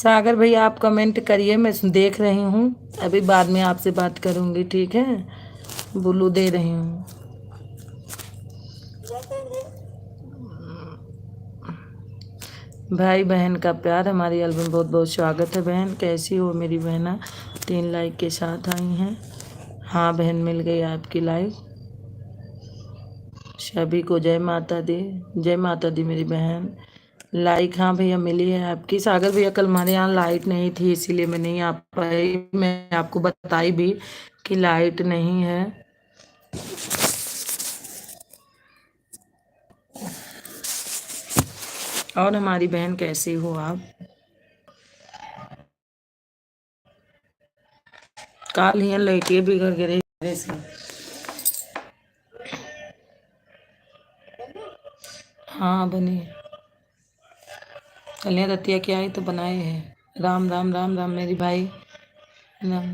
सागर भैया आप कमेंट करिए, मैं देख रही हूँ। अभी बाद में आपसे बात करूँगी, ठीक है। बुलू दे रही हूँ। भाई बहन का प्यार, हमारी एल्बम बहुत बहुत स्वागत है बहन। कैसी हो मेरी बहना? 3 लाइक के साथ आई हैं। हाँ बहन, मिल गई आपकी लाइक। सभी को जय माता दी। जय माता दी मेरी बहन। लाइक हाँ भैया मिली है आपकी। सागर भैया कल हमारे यहाँ लाइट नहीं थी, इसीलिए मैं नहीं आ पाई। मैं आपको बताई भी कि लाइट नहीं है। और हमारी बहन कैसी हो आप? काल ही लड़के बिगड़ गए से। हाँ बनी। कलियाँ रतिया क्या आई तो बनाए हैं। राम राम राम राम मेरी भाई। राम।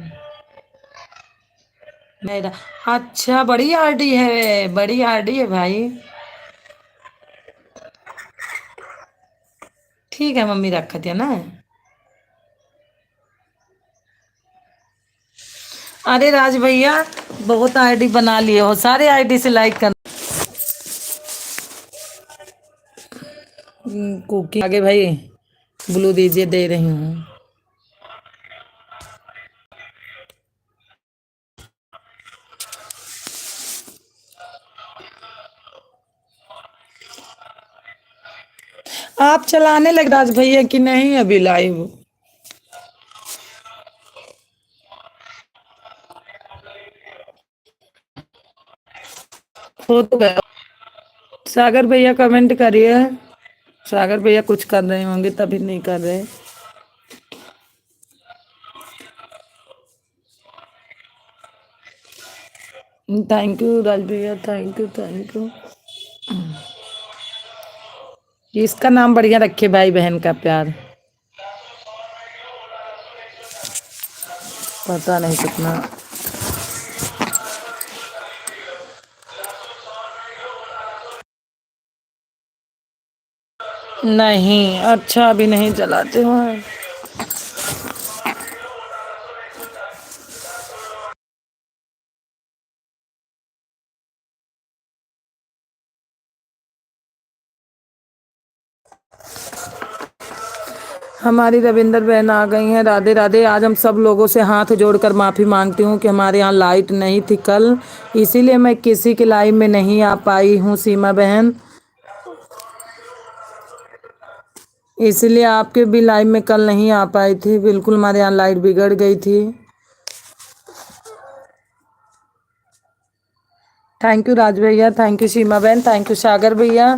मेरा। अच्छा, बड़ी आरडी है, बड़ी आरडी है भाई। ठीक है मम्मी, रख दिया ना। अरे राज भैया, बहुत आईडी बना लिए हो, सारे आईडी से लाइक कर। कुकी आगे भाई। ब्लू दीजिए, दे रही हूँ। आप चलाने लगे राज भैया कि नहीं अभी लाइव? हो तो गया। सागर भैया कमेंट करिए। सागर भैया कुछ कर रहे होंगे तभी नहीं कर रहे। थैंक यू राज भैया, थैंक यू थैंक यू। इसका नाम बढ़िया रखे, भाई बहन का प्यार। पता नहीं कितना। नहीं, अच्छा अभी नहीं चलाते हो। हमारी रविंदर बहन आ गई हैं। राधे राधे। आज हम सब लोगों से हाथ जोड़कर माफ़ी मांगती हूँ कि हमारे यहाँ लाइट नहीं थी कल, इसीलिए मैं किसी की लाइव में नहीं आ पाई हूँ सीमा बहन। इसलिए आपके भी लाइव में कल नहीं आ पाई थी, बिल्कुल हमारे यहाँ लाइट बिगड़ गई थी। थैंक यू राज भैया, थैंक यू सीमा बहन, थैंक यू सागर भैया।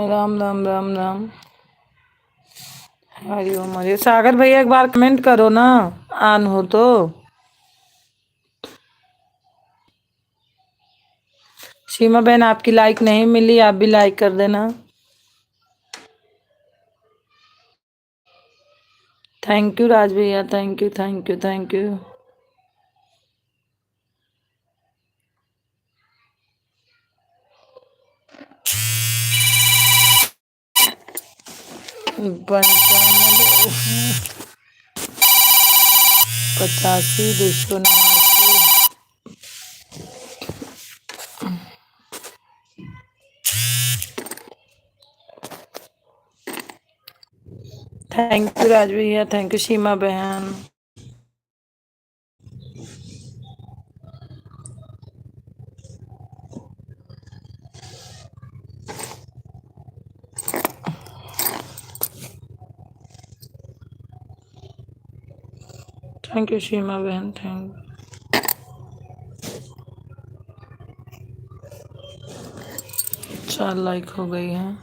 राम राम राम राम। हरिओम हरिओम। सागर भैया एक बार कमेंट करो ना, आन हो तो। सीमा बहन आपकी लाइक नहीं मिली, आप भी लाइक कर देना। थैंक यू राज भैया, thank you thank you thank you. पंचानवे, 85, 289। थैंक यू राज भैया, थैंक यू सीमा बहन। थैंक यू सीमा बहन, थैंक। 4 लाइक हो गई हैं।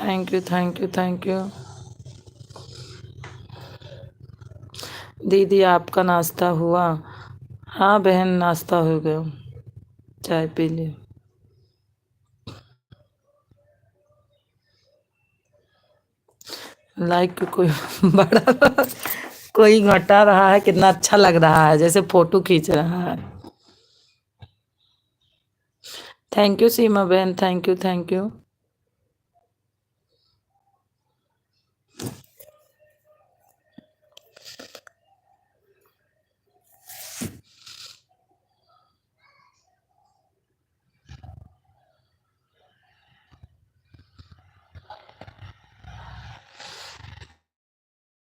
Thank you, thank you, thank you. दीदी आपका नाश्ता हुआ? हाँ बहन, नाश्ता हो गया, चाय पी ली। लाइक कोई बड़ा कोई घटा रहा है, कितना अच्छा लग रहा है, जैसे फोटो खींच रहा है। थैंक यू सीमा बहन, thank you, thank you.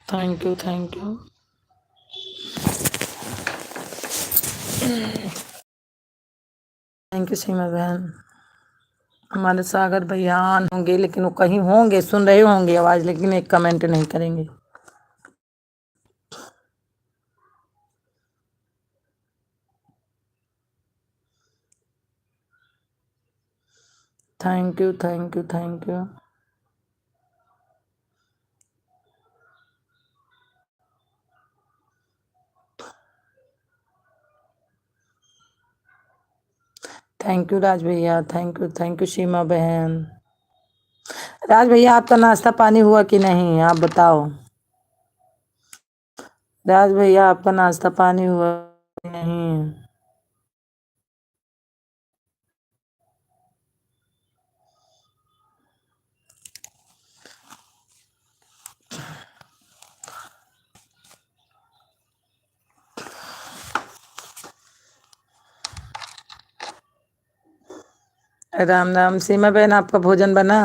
Thank you, thank you. Thank you Seema बहन। हमारे सागर भैया ऑन होंगे, लेकिन वो कहीं होंगे, सुन रहे होंगे आवाज, लेकिन एक कमेंट नहीं करेंगे। Thank you, thank you, thank you. Thank you Raj भैया, थैंक यू सीमा बहन। राज भैया आपका नाश्ता पानी हुआ कि नहीं, आप बताओ। राज भैया आपका नाश्ता पानी हुआ कि नहीं? राम राम सीमा बहन, आपका भोजन बना?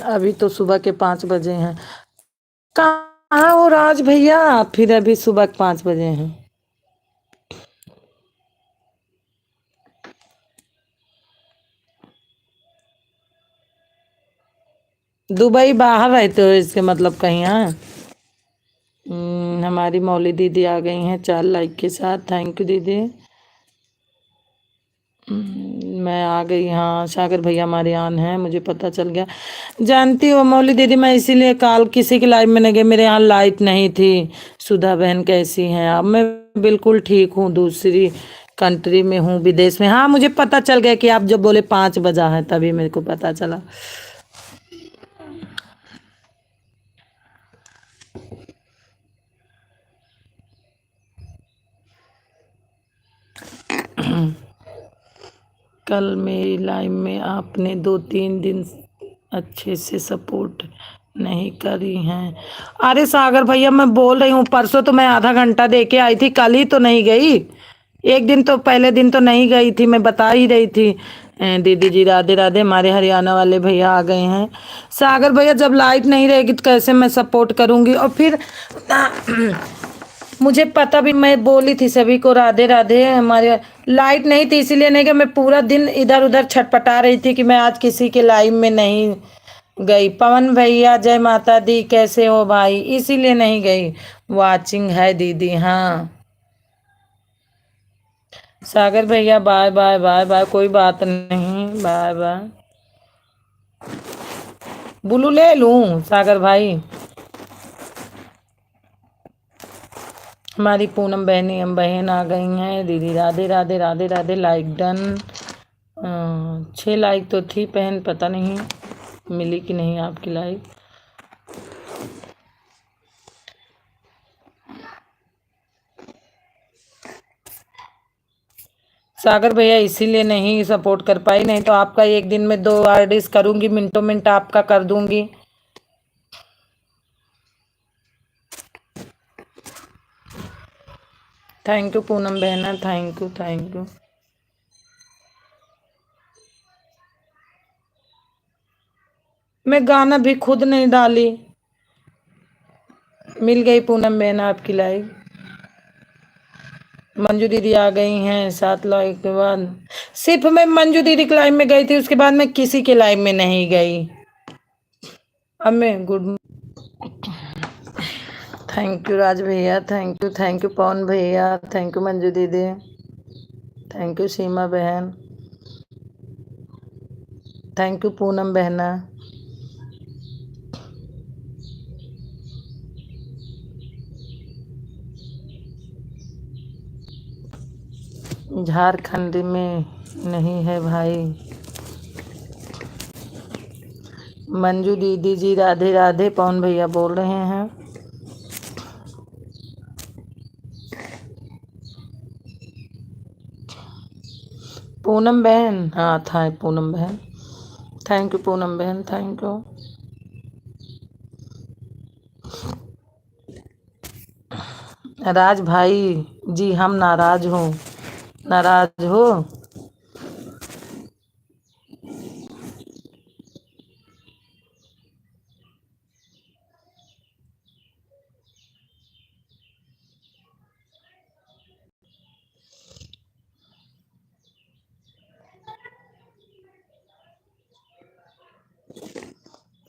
अभी तो सुबह के 5 बजे हैं। कहाँ हो राज भैया, फिर अभी सुबह के 5 बजे हैं। दुबई बाहर रहते हो इसके मतलब, कहीं? हाँ। हमारी मौली दीदी आ गई हैं 4 लाइक के साथ, थैंक यू दीदी। मैं आ गई, हाँ सागर भैया हमारे आन हैं, मुझे पता चल गया। जानती हो मौली दीदी, मैं इसीलिए कल किसी की लाइव में नहीं गई, मेरे यहाँ लाइट नहीं थी। सुधा बहन कैसी हैं आप? मैं बिल्कुल ठीक हूँ, दूसरी कंट्री में हूँ, विदेश में। हाँ मुझे पता चल गया कि आप जब बोले 5 बजा है, तभी मेरे को पता चला। कल मेरी लाइव में आपने 2-3 दिन अच्छे से सपोर्ट नहीं करी हैं। अरे सागर भैया मैं बोल रही हूँ, परसों तो मैं आधा घंटा दे के आई थी, कल ही तो नहीं गई। एक दिन तो पहले दिन तो नहीं गई थी, मैं बता ही रही थी। दीदी जी राधे राधे, हमारे हरियाणा वाले भैया आ गए हैं। सागर भैया जब लाइट नहीं रहेगी तो कैसे मैं सपोर्ट करूंगी? और फिर मुझे पता भी, मैं बोली थी सभी को राधे राधे, हमारे लाइट नहीं थी इसीलिए नहीं कि मैं पूरा दिन इधर उधर छटपटा रही थी कि मैं आज किसी के लाइव में नहीं गई। पवन भैया जय माता दी, कैसे हो भाई? इसीलिए नहीं गई। वाचिंग है दीदी, हाँ। सागर भैया बाय बाय बाय बाय, कोई बात नहीं, बाय बाय। ब्लू ले लूं सागर भाई? हमारी पूनम बहनी हम बहन आ गई हैं, दीदी Radhe Radhe Radhe Radhe, like done. 6 like तो थी बहन, पता नहीं मिली कि नहीं आपकी लाइक। सागर भैया इसीलिए नहीं सपोर्ट कर पाई, नहीं तो आपका एक दिन में 2 आरडीज करूंगी, मिनटों मिनट आपका कर दूंगी। थैंक यू पूनम बहना, थैंक यू, थैंक यू। मैं गाना भी खुद नहीं डाली। मिल गई पूनम बहना आपकी लाइक। मंजू दीदी आ गई हैं 7 लाइक के बाद। सिर्फ मैं मंजू दीदी के लाइव में गई थी, उसके बाद मैं किसी के लाइव में नहीं गई। अब मैं गुड। थैंक यू राज भैया, थैंक यू पवन भैया, थैंक यू मंजू दीदी, थैंक यू सीमा बहन, थैंक यू पूनम बहना। झारखंड में नहीं है भाई। मंजू दीदी जी राधे राधे, पवन भैया बोल रहे हैं। पूनम बहन, हाँ था पूनम बहन, थैंक यू पूनम बहन, थैंक यू। राज भाई जी, हम नाराज हो, नाराज हो।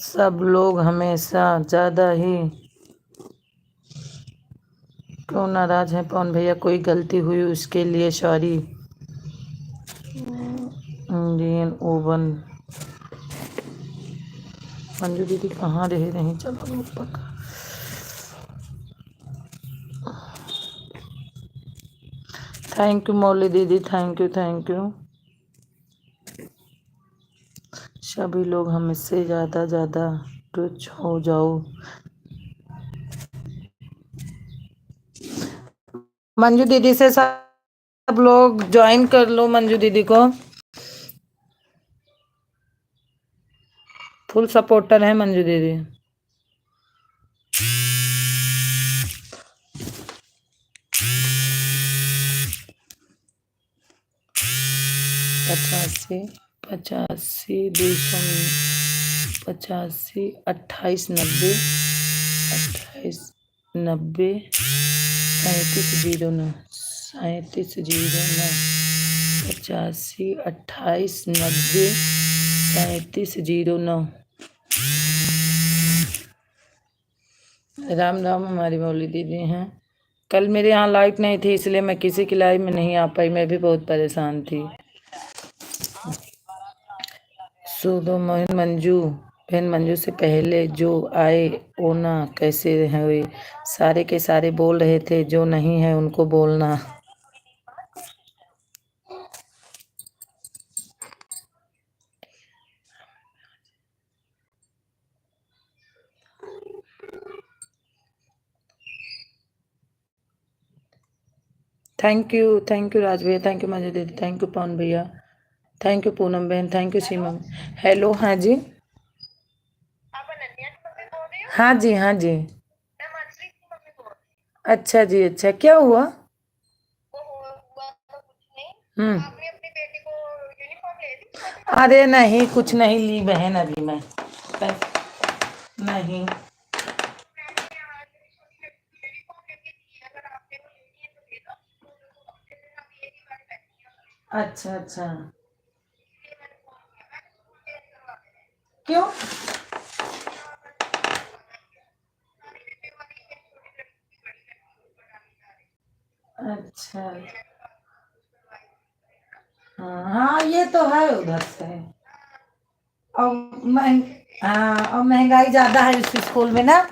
सब लोग हमेशा ज्यादा ही क्यों नाराज हैं पवन भैया? कोई गलती हुई उसके लिए सॉरी। Indian oven. मंजू दीदी कहाँ रह रही? चलो ऊपर। थैंक यू मौली दीदी, थैंक यू। सभी लोग हमसे ज्यादा ज्यादा टच हो जाओ। मंजू दीदी से सब लोग ज्वाइन कर लो मंजू दीदी को, फुल सपोर्टर है मंजू दीदी। 85 85 285 2890 2890 3709 3709 85 2890 3709। राम राम हमारी मौली दीदी हैं। कल मेरे यहाँ लाइट नहीं थी, इसलिए मैं किसी की लाइव में नहीं आ पाई, मैं भी बहुत परेशान थी। सुदो मोहन मंजू बहन, मंजू से पहले जो आए वो ना कैसे हुए? सारे के सारे बोल रहे थे जो नहीं है उनको बोलना। थैंक यू राज भैया, थैंक यू मंजू दीदी, थैंक यू पवन भैया, थैंक यू पूनम बहन, थैंक यू सीमा। हेलो, हाँ जी, हाँ जी, हाँ जी। अच्छा जी, अच्छा, क्या हुआ? हम्म। अरे नहीं, कुछ नहीं ली बहन अभी मैं। नहीं। अच्छा अच्छा। क्यों? अच्छा। हाँ हाँ, ये तो है उधर से। और महंग हाँ, और महंगाई ज्यादा है उस स्कूल में ना।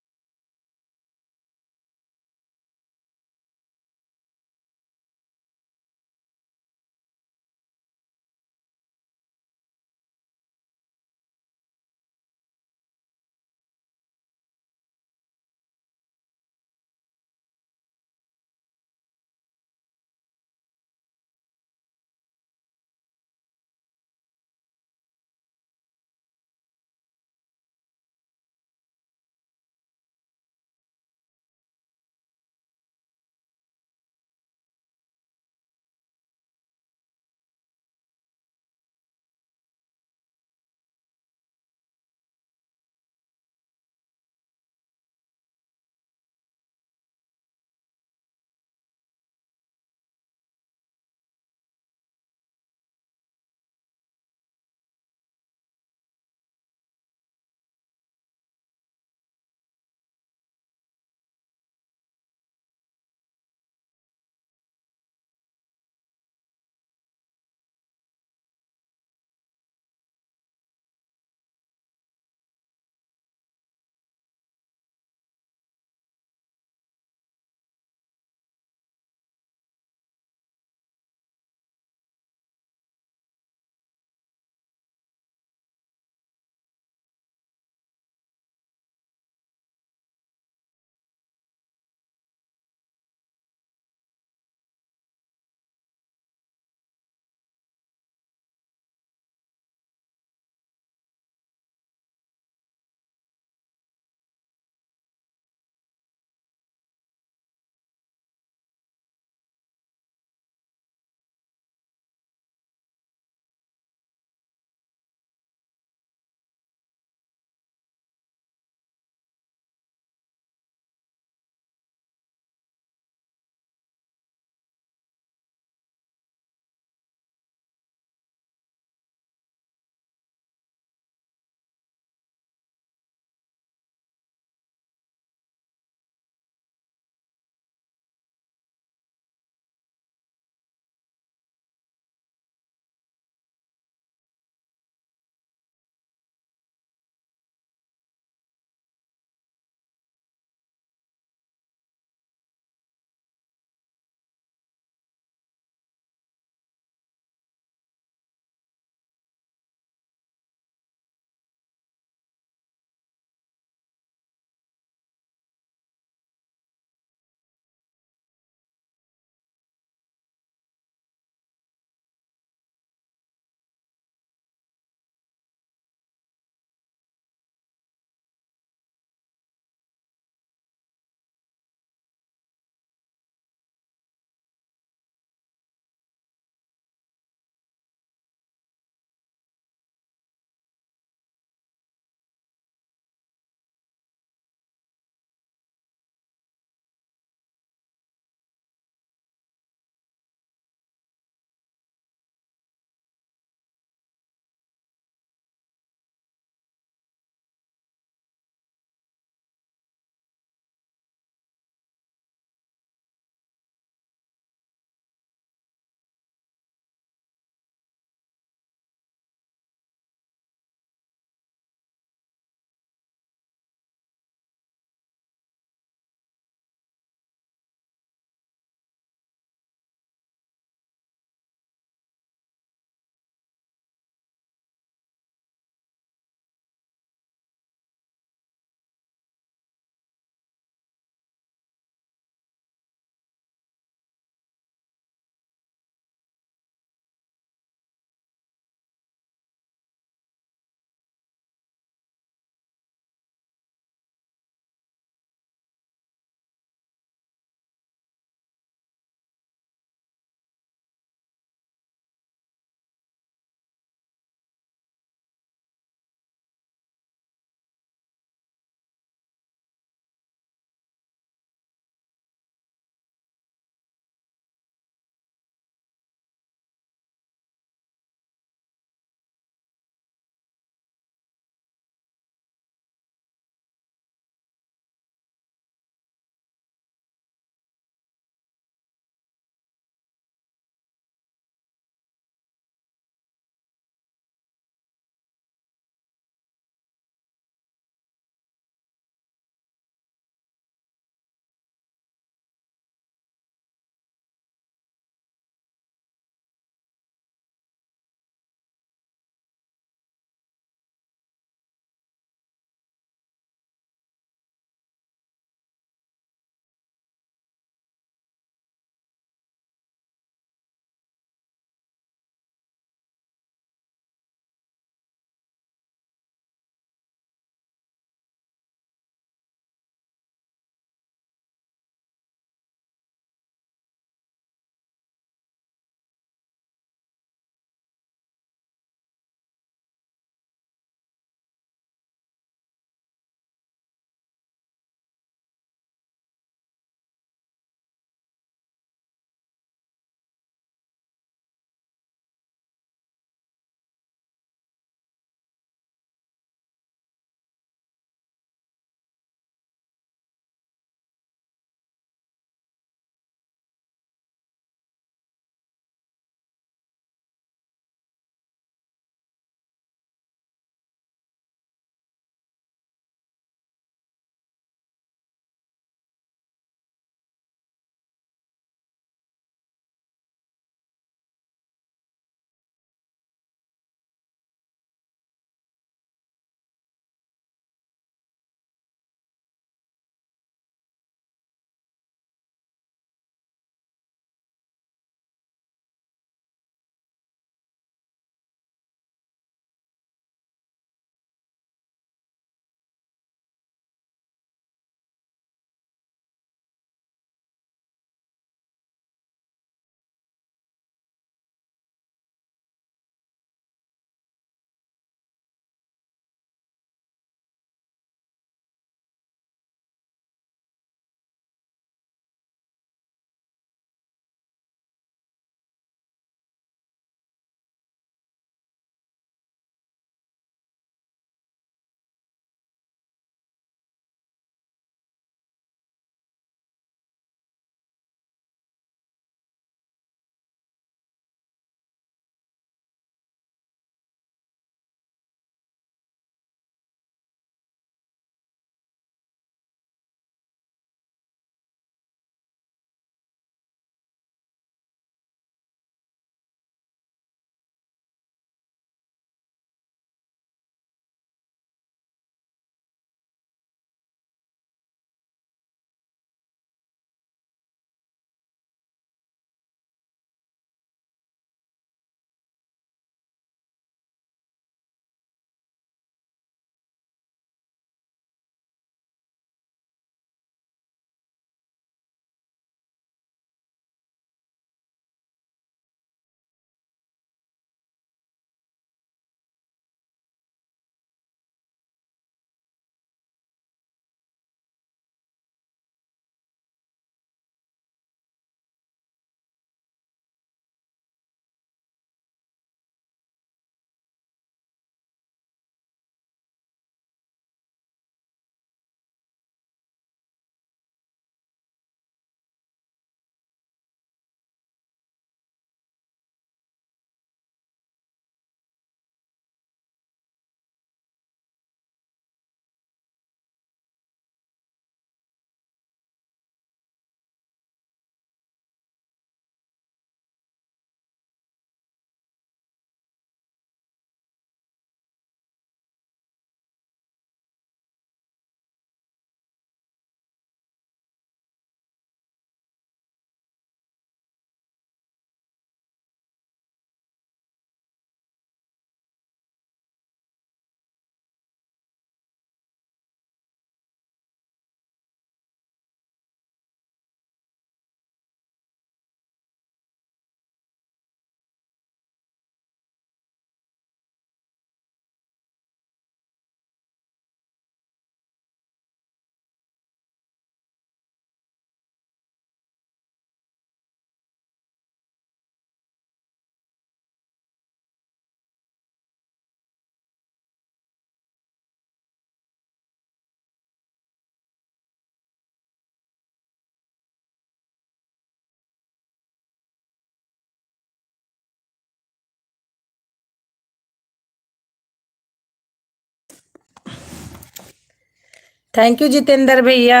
थैंक यू जितेंद्र भैया,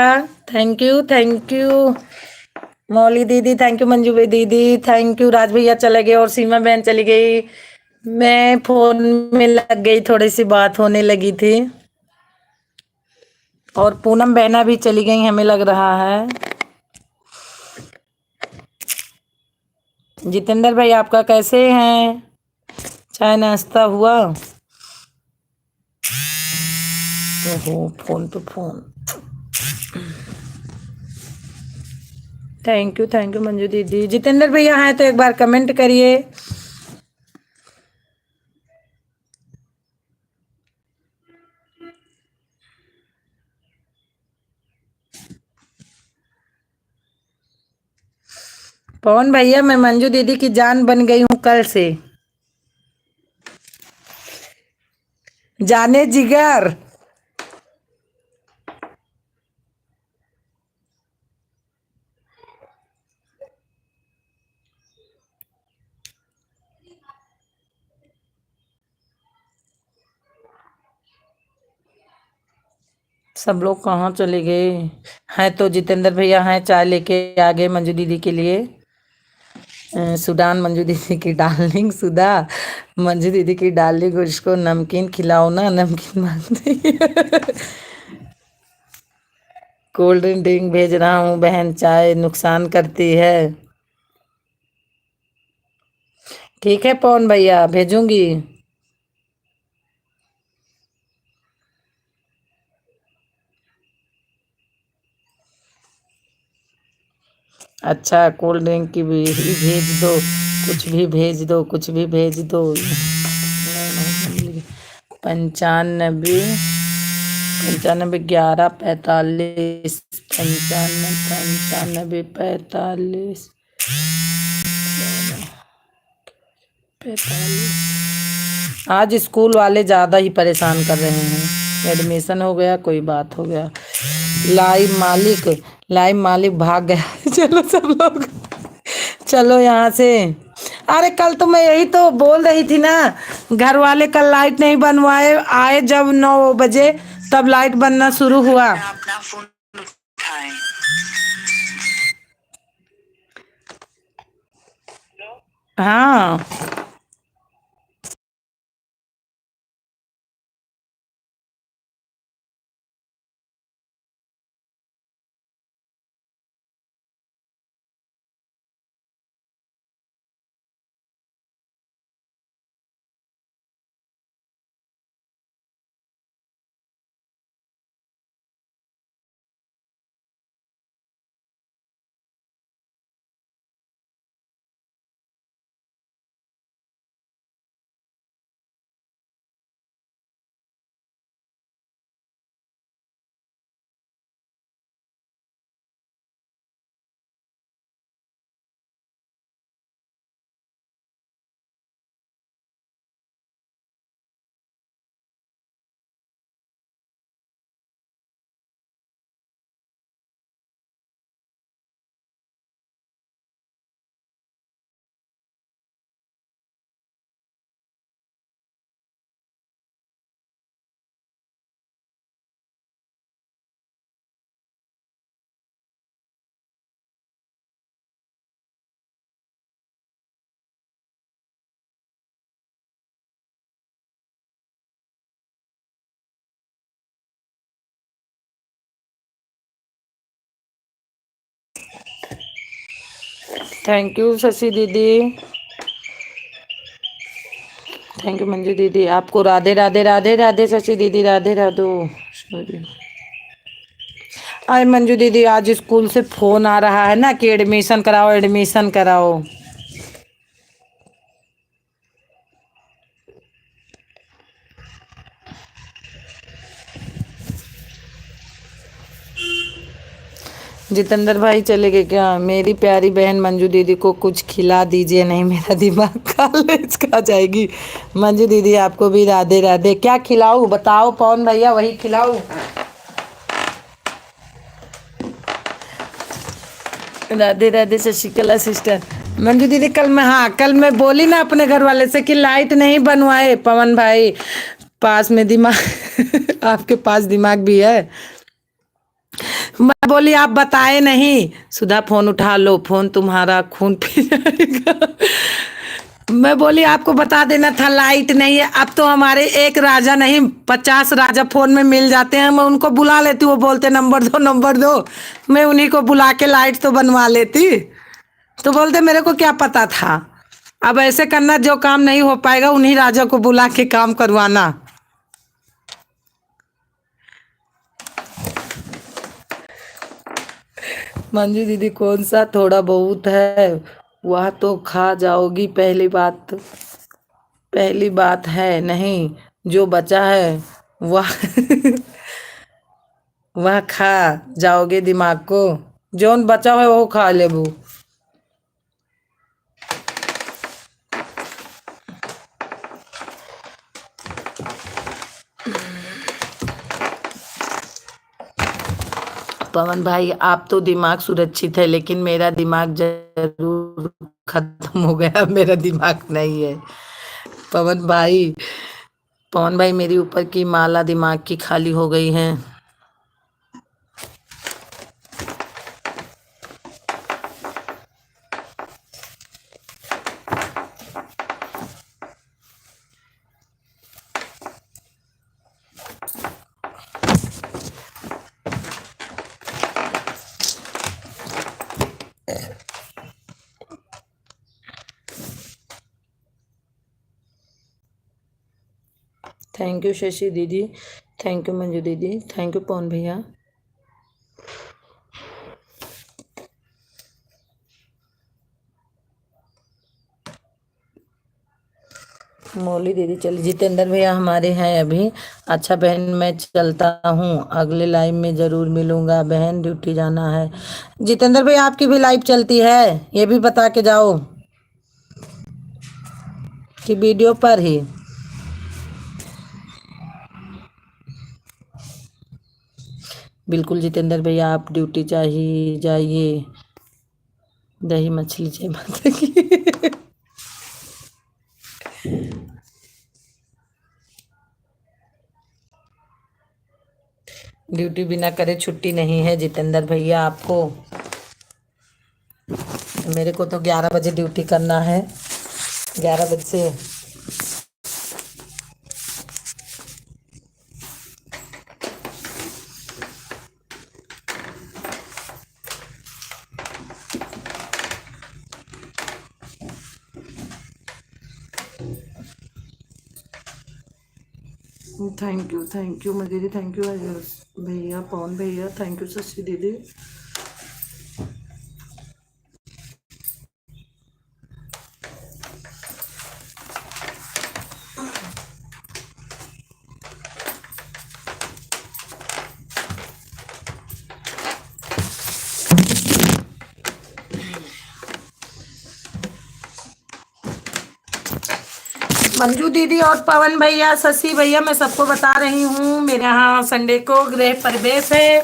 थैंक यू, थैंक यू मौली दीदी, थैंक यू मंजू भाई दीदी, थैंक यू राज भैया चले गए और सीमा बहन चली गई। मैं फोन में लग गई, थोड़ी सी बात होने लगी थी और पूनम बहना भी चली गई हमें लग रहा है। जितेंद्र भाई आपका कैसे हैं, चाय नाश्ता हुआ? ओहो, फोन पे फोन। थैंक यू मंजू दीदी। जितेंद्र भैया हैं तो एक बार कमेंट करिए। पवन भैया मैं मंजू दीदी की जान बन गई हूँ कल से, जाने जिगर। सब लोग कहाँ चले गए हैं? तो जितेंद्र भैया हैं, चाय लेके आ गए मंजू दीदी के लिए। सुडान मंजू दीदी की डार्लिंग सुधा, मंजू दीदी की डार्लिंग, उसको नमकीन खिलाओ ना, नमकीन मांगती है। कोल्ड ड्रिंक भेज रहा हूँ बहन, चाय नुकसान करती है। ठीक है पवन भैया भेजूंगी। अच्छा कोल्ड ड्रिंक की भी भेज दो, कुछ भी भेज दो, कुछ भी भेज दो। 95 95 11 45 95 45 45। आज स्कूल वाले ज्यादा ही परेशान कर रहे हैं। एडमिशन हो गया, कोई बात हो गया। लाइव मालिक भाग गया। चलो सब लोग चलो यहाँ से। अरे कल तो मैं यही तो बोल रही थी ना, घर वाले कल लाइट नहीं बनवाए, आए जब 9 बजे तब लाइट बनना शुरू हुआ। अपना फोन उठाएं। हाँ थैंक यू शशि दीदी, थैंक यू मंजू दीदी। आपको राधे राधे राधे राधे शशि दीदी, राधे राधो। सॉरी। अरे मंजू दीदी आज स्कूल से फोन आ रहा है ना कि एडमिशन कराओ, एडमिशन कराओ। जितेंद्र भाई चले गए क्या? मेरी प्यारी बहन मंजू दीदी को कुछ खिला दीजिए, नहीं मेरा दिमाग कॉलेज खा जाएगी। मंजू दीदी आपको भी राधे राधे। क्या खिलाऊं बताओ पवन भैया, वही खिलाऊं? राधे राधे शशिकला सिस्टर। मंजू दीदी कल मैं, हाँ कल मैं बोली ना अपने घर वाले से कि लाइट नहीं बनवाए। पवन भाई पास में दिमाग आपके पास दिमाग भी है। बोली आप बताए नहीं। सुधा फोन उठा लो, फोन तुम्हारा खून पी जाएगा। मैं बोली आपको बता देना था लाइट नहीं है। अब तो हमारे एक राजा नहीं 50 राजा फोन में मिल जाते हैं। मैं उनको बुला लेती, वो बोलते नंबर दो नंबर दो। मैं उन्हीं को बुला के लाइट तो बनवा लेती। तो बोलते मेरे को क्या पता था। अब ऐसे करना, जो काम नहीं हो पाएगा उन्हीं राजा को बुला के काम करवाना। मंजू दीदी कौन सा थोड़ा बहुत है, वह तो खा जाओगी। पहली बात है नहीं, जो बचा है वह वह खा जाओगे दिमाग को। जोन बचा है वो खा लेबू। पवन भाई आप तो दिमाग सुरक्षित है, लेकिन मेरा दिमाग जरूर खत्म हो गया। मेरा दिमाग नहीं है पवन भाई। पवन भाई मेरी ऊपर की माला दिमाग की खाली हो गई है। थैंक यू शशि दीदी, थैंक यू मंजू दीदी, थैंक यू पवन भैया। मौली दीदी चली। जितेंद्र भैया हमारे हैं अभी। अच्छा बहन मैं चलता हूँ, अगले लाइव में जरूर मिलूंगा। बहन ड्यूटी जाना है। जितेंद्र भैया आपकी भी लाइव चलती है, ये भी बता के जाओ कि वीडियो पर ही। बिल्कुल जितेंद्र भैया आप ड्यूटी चाहिए जाइए। दही मछली जय माता की। ड्यूटी बिना करे छुट्टी नहीं है जितेंद्र भैया आपको। मेरे को तो 11 बजे ड्यूटी करना है, 11 बजे से। थैंक यू दीदी, थैंक यू भैया पवन भैया, थैंक यू शशि दीदी। मंजू दीदी और पवन भैया शशि भैया मैं सबको बता रही हूँ, मेरे यहाँ संडे को गृह प्रवेश है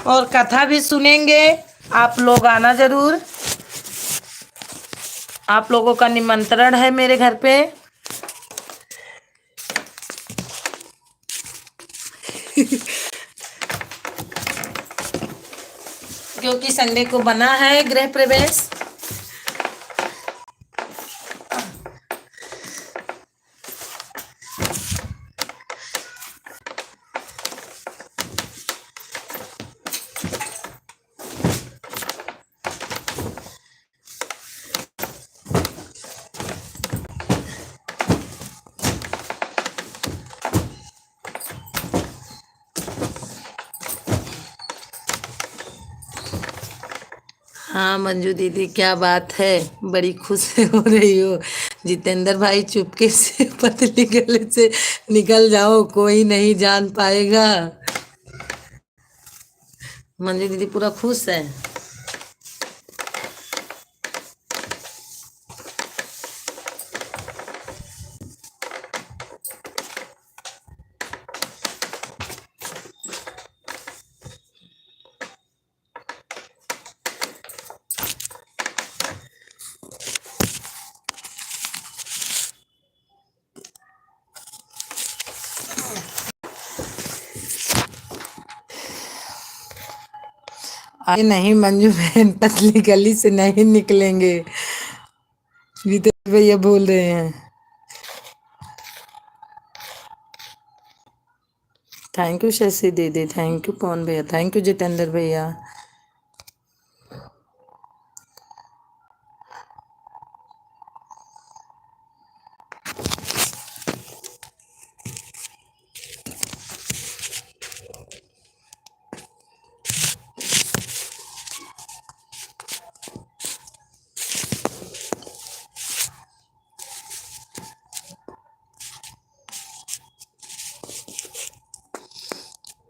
और कथा भी सुनेंगे। आप लोग आना जरूर। आप लोगों का निमंत्रण है मेरे घर पे। क्योंकि संडे को बना है गृह प्रवेश। हाँ मंजू दीदी क्या बात है, बड़ी खुश हो रही हो। जितेंद्र भाई चुपके से पतली गले से निकल जाओ, कोई नहीं जान पाएगा। मंजू दीदी पूरा खुश है। अरे नहीं मंजू बहन, पतली गली से नहीं निकलेंगे, जीतेश भैया बोल रहे हैं। थैंक यू शशि दीदी, थैंक यू पवन भैया, थैंक यू जितेंद्र भैया।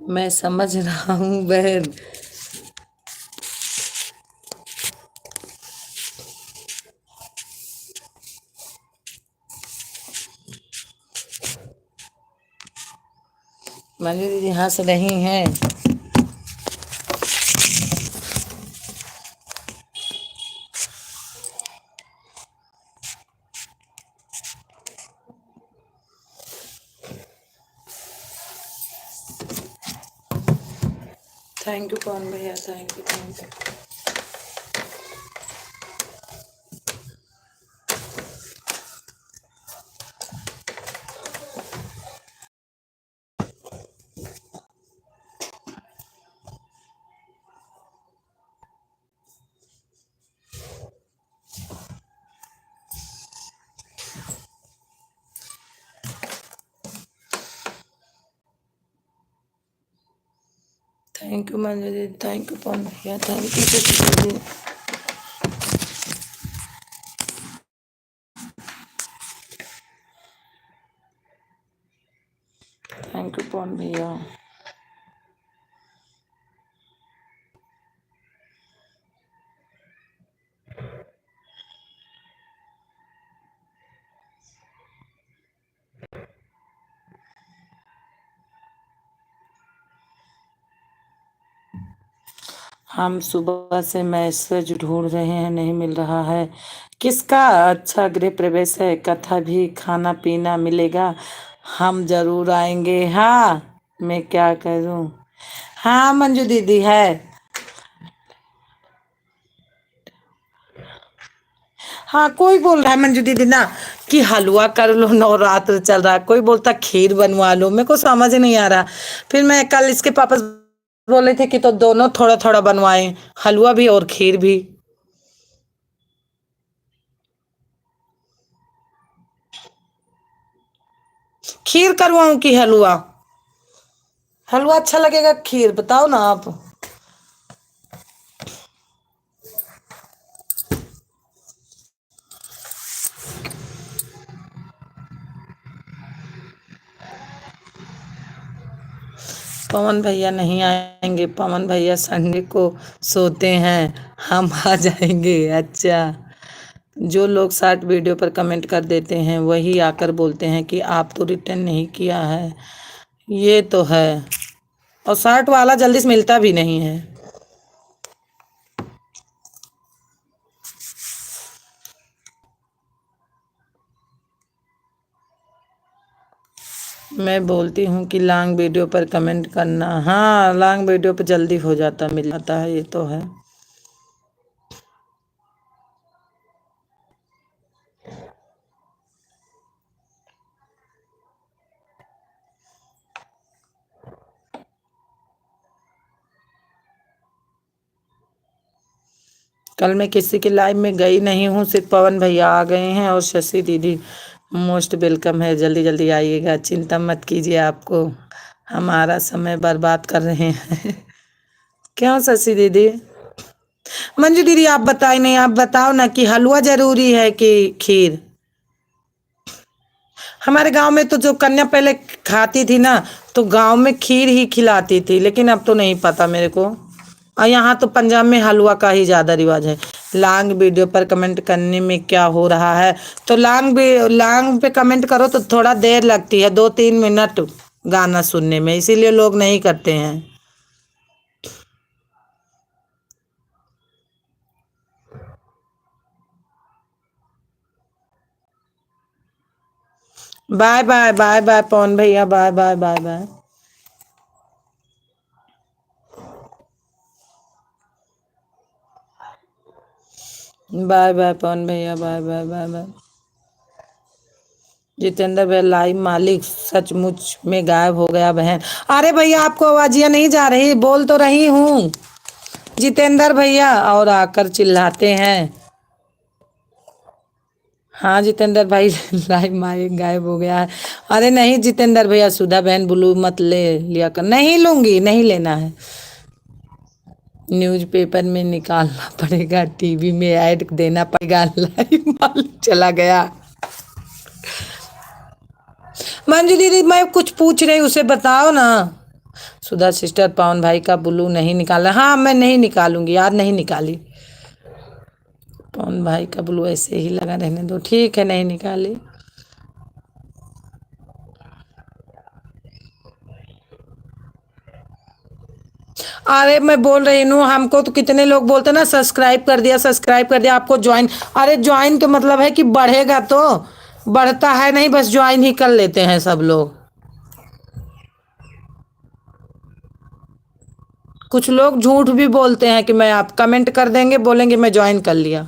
मैं समझ रहा हूँ बहन। मंजू दीदी हंस रही हैं। थैंक यू पवन भैया, thank you thank you. Thank you Manju दीदी, थैंक यू पवन भैया, थैंक यू शशि दीदी। थैंक यू पवन भैया। हम सुबह से मैसेज ढूंढ रहे हैं, नहीं मिल रहा है। किसका? अच्छा गृह प्रवेश है, कथा भी खाना पीना मिलेगा। हम जरूर आएंगे। हाँ, मैं क्या करूं? हाँ मंजू दीदी है। हाँ, कोई बोल रहा है मंजू दीदी ना कि हलवा कर लो, नवरात्र चल रहा है, कोई बोलता खीर बनवा लो, मेरे को समझ नहीं आ रहा। फिर मैं कल इसके पापा बोले थे कि तो दोनों थोड़ा थोड़ा बनवाएं, हलवा भी और खीर भी। खीर करवाऊं कि हलवा? हलवा अच्छा लगेगा, खीर बताओ ना आप। पवन भैया नहीं आएंगे, पवन भैया संडे को सोते हैं, हम आ जाएंगे। अच्छा, जो लोग शॉर्ट वीडियो पर कमेंट कर देते हैं वही आकर बोलते हैं कि आप तो रिटर्न नहीं किया है। ये तो है, और शॉर्ट वाला जल्दी से मिलता भी नहीं है। मैं बोलती हूँ कि लॉन्ग वीडियो पर कमेंट करना। हाँ, लॉन्ग वीडियो पर जल्दी हो जाता, मिल जाता है, ये तो है। कल मैं किसी के लाइव में गई नहीं हूँ, सिर्फ पवन भैया आ गए हैं और शशि दीदी। मोस्ट वेलकम है, जल्दी जल्दी आइएगा, चिंता मत कीजिए, आपको हमारा समय बर्बाद कर रहे हैं। क्यों शशि दीदी? मंजू दीदी आप बताए नहीं, आप बताओ ना कि हलवा जरूरी है कि खीर? हमारे गांव में तो जो कन्या पहले खाती थी ना, तो गांव में खीर ही खिलाती थी, लेकिन अब तो नहीं पता मेरे को। और यहाँ तो पंजाब में हलवा का ही ज्यादा रिवाज है। लॉन्ग वीडियो पर कमेंट करने में क्या हो रहा है? तो लॉन्ग पे कमेंट करो तो थोड़ा देर लगती है, 2-3 मिनट गाना सुनने में, इसीलिए लोग नहीं करते हैं। Bye bye bye bye Pawan भैया, bye bye bye bye. Bye bye Pawan भैया, bye bye bye bye. Jitendra भैया लाइव मालिक सचमुच में गायब हो गया बहन। अरे भैया आपको आवाजिया नहीं जा रही? बोल तो रही हूँ जितेंद्र भैया, और आकर चिल्लाते हैं। हाँ जितेंद्र भाई लाइव माइक गायब हो गया है। अरे नहीं जितेंद्र भैया, सुधा बहन ब्लू मत ले लिया कर। नहीं लूंगी, नहीं लेना है। न्यूज़पेपर में निकालना पड़ेगा, टीवी में ऐड देना पड़ेगा। लाइव माइक चला गया। मंजू दीदी मैं कुछ पूछ रही, उसे बताओ ना। सुधा सिस्टर पवन भाई का ब्लू नहीं निकाला? हाँ मैं नहीं निकालूंगी यार, नहीं निकाली। पवन भाई का ब्लू ऐसे ही लगा रहने दो, ठीक है नहीं निकाली। अरे मैं बोल रही हूँ, हमको तो कितने लोग बोलते ना सब्सक्राइब कर दिया, सब्सक्राइब कर दिया, आपको ज्वाइन। अरे ज्वाइन का मतलब है कि बढ़ेगा, तो बढ़ता है नहीं, बस ज्वाइन ही कर लेते हैं सब लोग। कुछ लोग झूठ भी बोलते हैं कि मैं, आप कमेंट कर देंगे बोलेंगे मैं ज्वाइन कर लिया।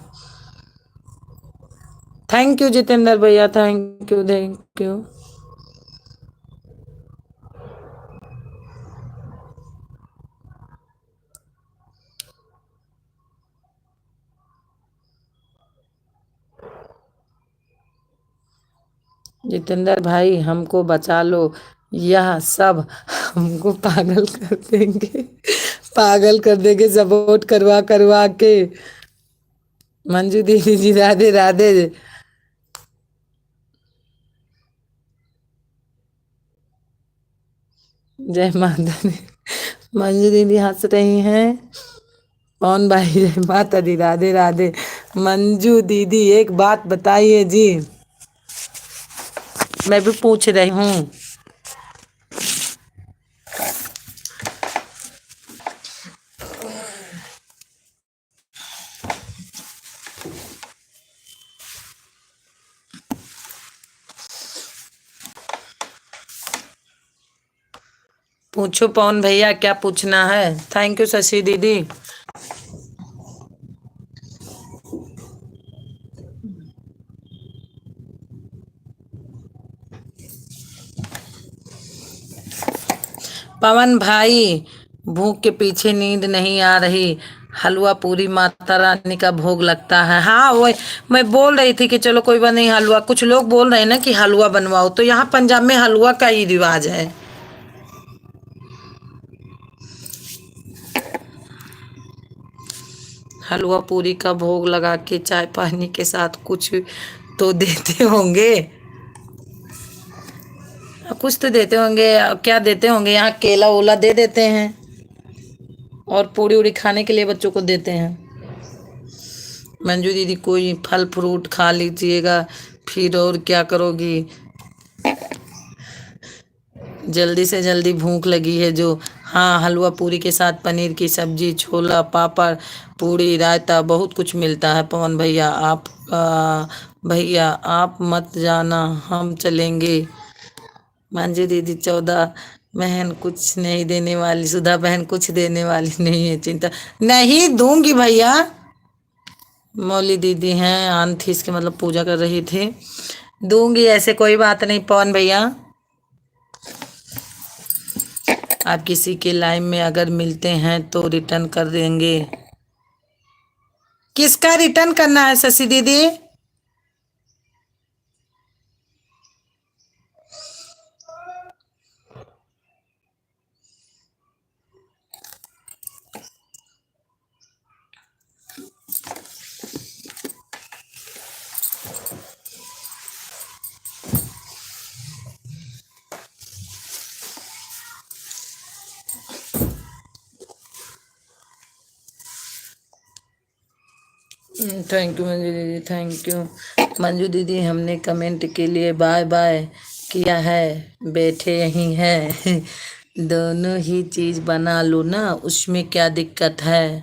थैंक यू जितेंद्र भैया, thank you thank you. Jitendra भाई हमको बचा लो, यह सब हमको पागल कर देंगे, पागल कर देंगे सपोर्ट करवा करवा के। मंजू दीदी जी राधे राधे। जय माता दी। मंजू दीदी हंस रही हैं। कौन भाई? जय माता दी, राधे राधे। मंजू दीदी एक बात बताइए जी, मैं भी पूछ रही हूँ। पूछो पवन भैया क्या पूछना है। थैंक यू शशि दीदी। पवन भाई भूख के पीछे नींद नहीं आ रही, हलवा पूरी माता रानी का भोग लगता है। हाँ वो मैं बोल रही थी कि चलो कोई बात नहीं, हलवा कुछ लोग बोल रहे हैं ना कि हलवा बनवाओ, तो यहाँ पंजाब में हलवा का ही रिवाज है। हलवा पूरी का भोग लगा के चाय पानी के साथ कुछ तो देते होंगे। कुछ तो देते होंगे, क्या देते होंगे, यहाँ केला ओला दे देते हैं, और पूरी उड़ी खाने के लिए बच्चों को देते हैं। मंजू दीदी कोई फल फ्रूट खा लीजिएगा, फिर और क्या करोगी। जल्दी से जल्दी भूख लगी है जो। हाँ हलवा पूरी के साथ पनीर की सब्जी, छोला, पापड़, पूरी, रायता, बहुत कुछ मिलता है। पवन भैया आप भैया आप मत जाना, हम चलेंगे। मंजू दीदी 14 बहन कुछ नहीं देने वाली, सुधा बहन कुछ देने वाली नहीं है, चिंता नहीं दूंगी भैया। मौली दीदी हैं आंथीस के मतलब पूजा कर रही थी, दूंगी ऐसे कोई बात नहीं पवन भैया। आप किसी के लाइव में अगर मिलते हैं तो रिटर्न कर देंगे। किसका रिटर्न करना है शशि दीदी? थैंक यू मंजू दीदी, थैंक यू। मंजू दीदी हमने कमेंट के लिए बाय बाय किया है, बैठे यहीं हैं। दोनों ही चीज बना लो ना, उसमें क्या दिक्कत है।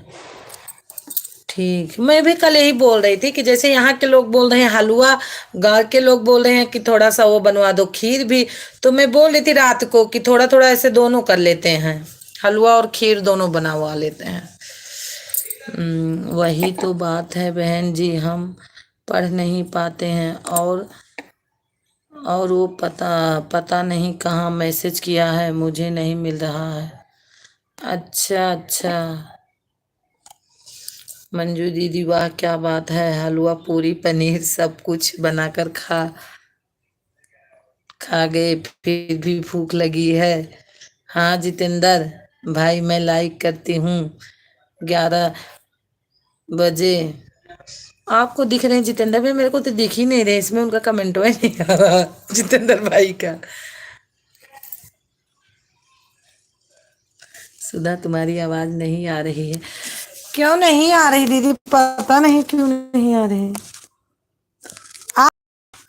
ठीक, मैं भी कल यही बोल रही थी कि जैसे यहाँ के लोग बोल रहे हैं हलवा, गाँव के लोग बोल रहे हैं कि थोड़ा सा वो बनवा दो खीर भी, तो मैं बोल रही थी रात को कि थोड़ा थोड़ा ऐसे दोनों कर लेते हैं, हलवा और खीर दोनों बनवा लेते हैं। वही तो बात है बहन जी, हम पढ़ नहीं पाते हैं। और वो पता पता नहीं कहाँ मैसेज किया है, मुझे नहीं मिल रहा है। अच्छा अच्छा। मंजू दीदी वाह क्या बात है, हलवा पूरी पनीर सब कुछ बनाकर खा खा गए, फिर भी भूख लगी है। हाँ जितेंद्र भाई, मैं लाइक करती हूँ 11 बजे। आपको दिख रहे हैं जितेंद्र भाई, मेरे को तो दिख ही नहीं रहे, इसमें उनका कमेंट ही नहीं आ रहा जितेंद्र भाई का। सुधा तुम्हारी आवाज नहीं आ रही है। क्यों नहीं आ रही दीदी, पता नहीं क्यों नहीं आ रही। आ,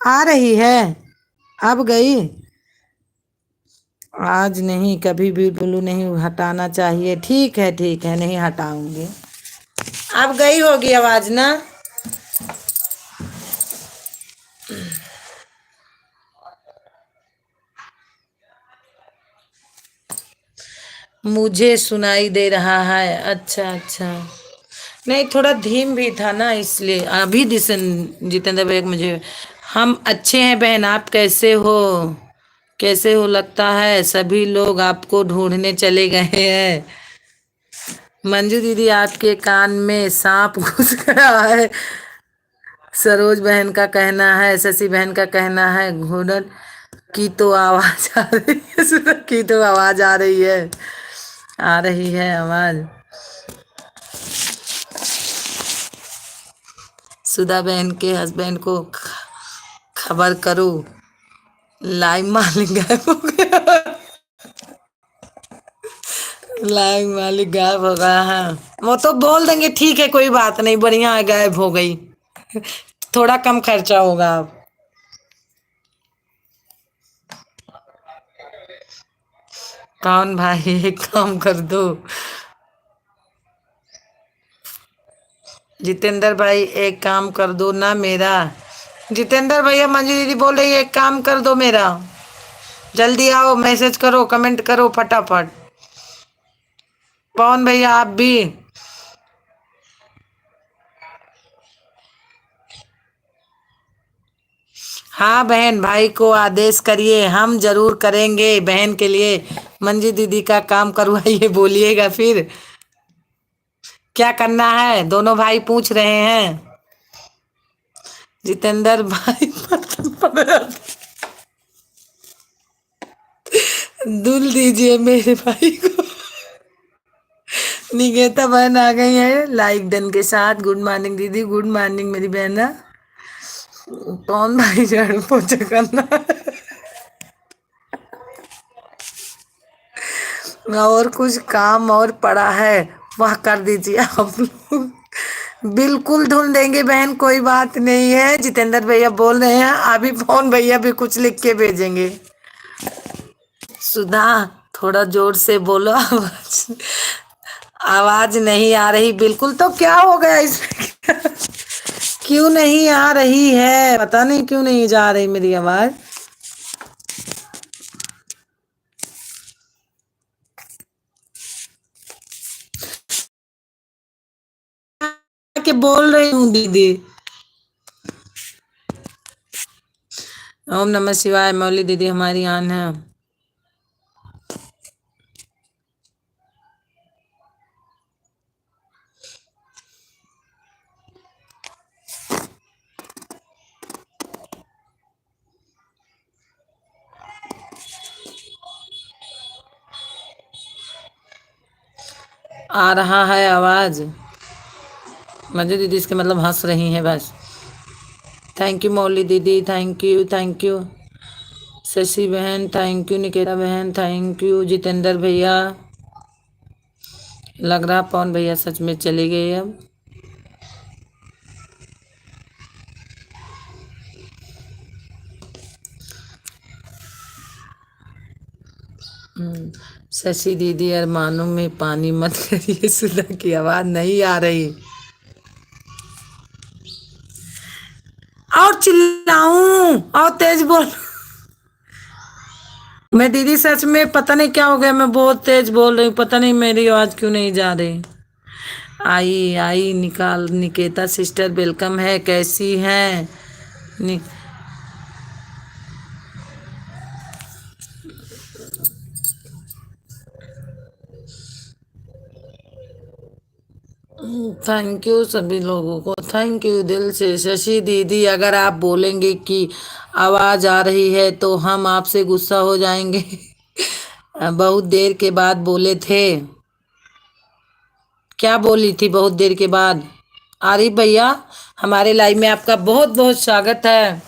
आ रही है, अब गई। आज नहीं, कभी भी ब्लू नहीं हटाना चाहिए। ठीक है नहीं हटाऊंगी। अब गई होगी आवाज ना। मुझे सुनाई दे रहा है। अच्छा अच्छा। नहीं थोड़ा धीम भी था ना, इसलिए अभी दिसन जितेंद्र भाई मुझे। हम अच्छे हैं बहन, आप कैसे हो? कैसे हो? लगता है सभी लोग आपको ढूंढने चले गए हैं। मंजू दीदी आपके कान में सांप घुस गया है। सरोज बहन का कहना है, शशि बहन का कहना है घूरन की तो आवाज आ रही है, सुधा की तो आवाज आ रही है, आ रही है आवाज। सुधा बहन के हस्बैंड को खबर करो, लाइव मालिक गायब हो गया। लाइव मालिक गायब हो गया है। वो तो बोल देंगे ठीक है कोई बात नहीं, बढ़िया है गायब हो गई, थोड़ा कम खर्चा होगा। अब कौन भाई, एक काम कर दो। जितेंद्र भाई एक काम कर दो ना मेरा। जितेंद्र भैया मंजू दीदी बोल रही है एक काम कर दो मेरा, जल्दी आओ, मैसेज करो, कमेंट करो फटाफट। पवन भैया आप भी। हाँ बहन, भाई को आदेश करिए, हम जरूर करेंगे बहन के लिए। मंजू दीदी का काम करवाइए, बोलिएगा फिर क्या करना है, दोनों भाई पूछ रहे हैं। जितेंद्र भाई दुल दीजिए मेरे भाई को। निकेता बहन आ गई है लाइक डन के साथ। गुड मॉर्निंग दीदी, गुड मॉर्निंग मेरी बहना। कौन भाई झाड़ू पोछा करना और कुछ काम और पड़ा है वह कर दीजिए आप लोग। बिल्कुल ढूंढ देंगे बहन, कोई बात नहीं है। जितेंद्र भैया बोल रहे हैं अभी, फोन भैया भी कुछ लिख के भेजेंगे। सुधा थोड़ा जोर से बोलो, आवाज आवाज नहीं आ रही बिल्कुल, तो क्या हो गया इसमें? क्यों नहीं आ रही है, पता नहीं क्यों नहीं जा रही मेरी आवाज। के बोल रही हूँ दीदी। ओम नमः शिवाय, मौली दीदी हमारी आन है। आ रहा है आवाज। मंजू दीदी इसके मतलब हंस रही हैं बस। थैंक यू मौली दीदी, thank you thank you. Shashi बहन थैंक यू, निकेता बहन थैंक यू, जितेंद्र भैया। लग रहा पवन भैया सच में चले गए अब। शशि दीदी अरमानों में पानी मत करिए, सुधा की आवाज नहीं आ रही। और चिल्लाऊं और तेज बोल? मैं दीदी सच में पता नहीं क्या हो गया, मैं बहुत तेज बोल रही हूँ, पता नहीं मेरी आवाज क्यों नहीं जा रही। आई आई निकाल निकेता सिस्टर वेलकम है, कैसी हैं? नि, थैंक यू सभी लोगों को, थैंक यू दिल से। शशि दीदी अगर आप बोलेंगे कि आवाज आ रही है तो हम आपसे गुस्सा हो जाएंगे। बहुत देर के बाद बोले थे। क्या बोली थी बहुत देर के बाद? आरिफ भैया, हमारे लाइव में आपका बहुत बहुत स्वागत है।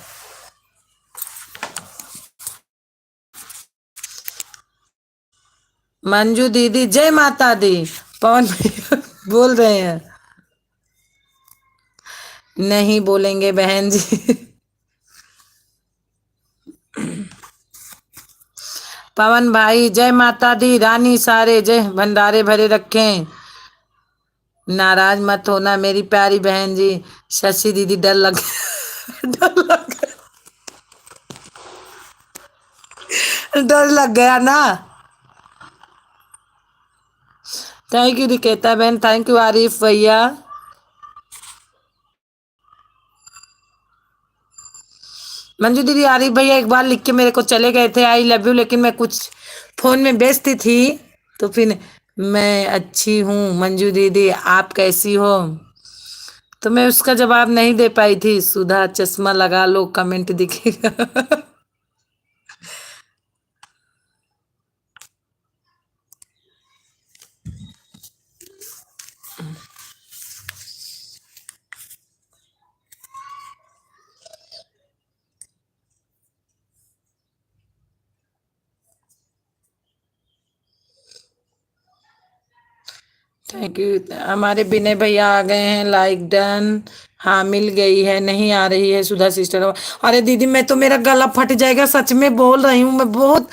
मंजू दीदी जय माता दी। पवन भैया बोल रहे हैं। नहीं बोलेंगे बहन जी। पवन भाई जय माता दी। रानी सारे जय भंडारे भरे रखें। नाराज मत होना मेरी प्यारी बहन जी। शशि दीदी डर लग डर लग डर लग गया ना। थैंक यू निकेता बहन, थैंक यू आरिफ भैया। मंजू दीदी आरिफ भैया एक बार लिख के मेरे को चले गए थे आई लव यू, लेकिन मैं कुछ फोन में व्यस्त थी। तो फिर मैं अच्छी हूँ मंजू दीदी, आप कैसी हो? तो मैं उसका जवाब नहीं दे पाई थी। सुधा चश्मा लगा लो कमेंट दिखेगा। Thank you. हमारे विनय भैया आ गए हैं, लाइक डन। हाँ मिल गई है, नहीं आ रही है सुधा सिस्टर। अरे दीदी मैं तो मेरा गला फट जाएगा, सच में बोल रही हूँ। मैं बहुत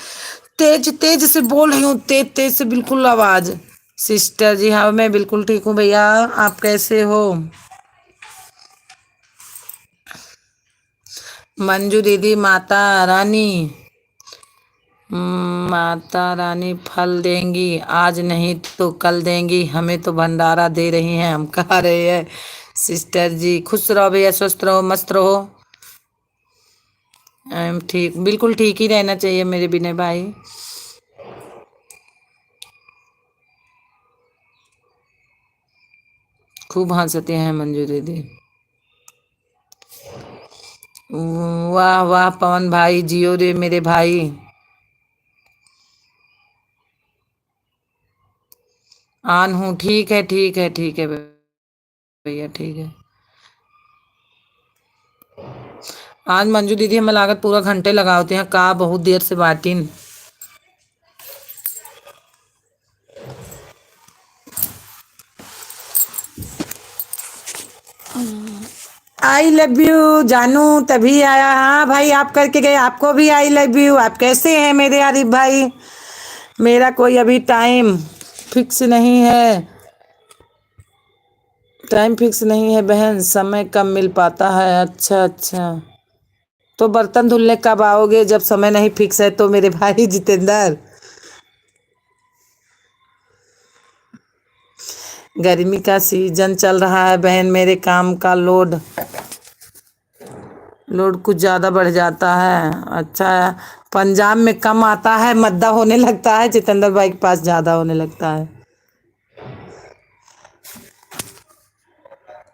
तेज तेज से बोल रही हूँ, तेज तेज से बिल्कुल आवाज। सिस्टर जी हाँ मैं बिल्कुल ठीक हूँ भैया, आप कैसे हो? मंजू दीदी माता रानी फल देंगी, आज नहीं तो कल देंगी, हमें तो भंडारा दे रही हैं, हम खा रहे हैं। सिस्टर जी खुश रहो भैया, स्वस्थ रहो, मस्त रहो। आई एम ठीक, बिल्कुल ठीक ही रहना चाहिए मेरे बिना भाई। खूब हंसते हैं मंजू दीदी। वाह वाह पवन भाई, जियो रे मेरे भाई। आन हूँ, ठीक है ठीक है ठीक है भैया ठीक है। आज मंजू दीदी हमें लागत पूरा घंटे लगाते हैं का, बहुत देर से बाटिन। आई लव यू जानू, तभी आया। हाँ भाई आप करके गए, आपको भी आई लव यू। आप कैसे हैं मेरे आरिफ भाई? मेरा कोई अभी टाइम फिक्स नहीं है। टाइम फिक्स नहीं है बहन, समय कम मिल पाता है। अच्छा अच्छा, तो बर्तन धुलने कब आओगे जब समय नहीं फिक्स है तो मेरे भाई जितेंद्र? गर्मी का सीजन चल रहा है बहन, मेरे काम का लोड लोड कुछ ज्यादा बढ़ जाता है। अच्छा, पंजाब में कम आता है, मद्दा होने लगता है, जितेंद्र भाई के पास ज्यादा होने लगता है।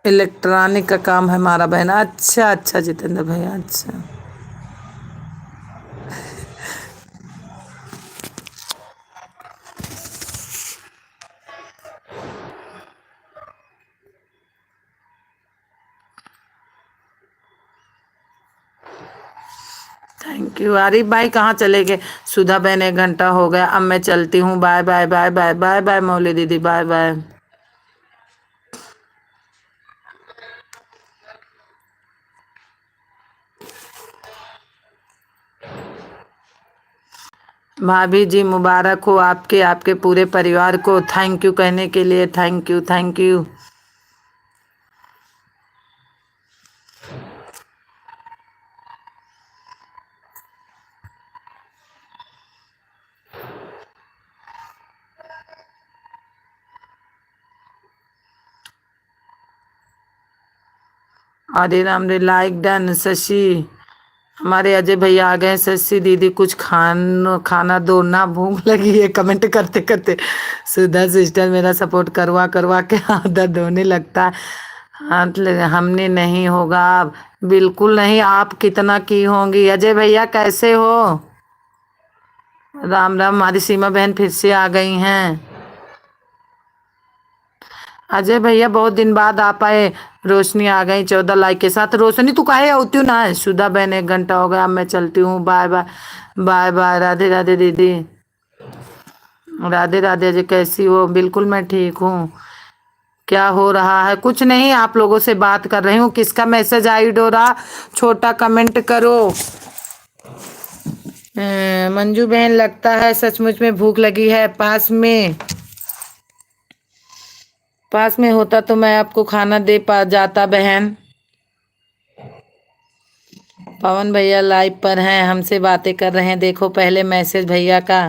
इलेक्ट्रॉनिक का काम है हमारा बहन। अच्छा अच्छा जितेंद्र भैया, अच्छा। थैंक यू आरिफ भाई, कहाँ चले गए? सुधा बहन 1 घंटा हो गया, अब मैं चलती हूँ। Bye bye bye bye bye bye Mauli दीदी, बाय बाय। भाभी जी मुबारक हो आपके, आपके पूरे परिवार को। थैंक यू कहने के लिए, थैंक यू थैंक यू। आधे राम रे लाइक डन। शशि हमारे अजय भैया आ गए। शशि दीदी कुछ खाना दो ना, भूख लगी है, कमेंट करते करते। सुधा सिस्टर मेरा सपोर्ट करवा करवा के हाथ दर्द होने लगता है। हमने नहीं होगा अब, बिल्कुल नहीं। आप कितना की होंगी अजय भैया, कैसे हो? राम राम। हमारी सीमा बहन फिर से आ गई हैं। अजय भैया बहुत दिन बाद आ पाए। रोशनी आ गई 14 लाइक के साथ। रोशनी तू काहे होती हूँ ना है? सुधा बहन 1 घंटा हो गया, अब मैं चलती हूँ। Bye bye. Bye bye. Radhe Radhe दीदी। राधे राधे। अजय कैसी हो? बिल्कुल मैं ठीक हूँ। क्या हो रहा है? कुछ नहीं, आप लोगों से बात कर रही हूँ। किसका मैसेज आई डोरा? छोटा कमेंट करो। मंजू बहन लगता है सचमुच में भूख लगी है। पास में होता तो मैं आपको खाना दे पा जाता बहन। पवन भैया लाइव पर हैं, हमसे बातें कर रहे हैं। देखो पहले मैसेज भैया का।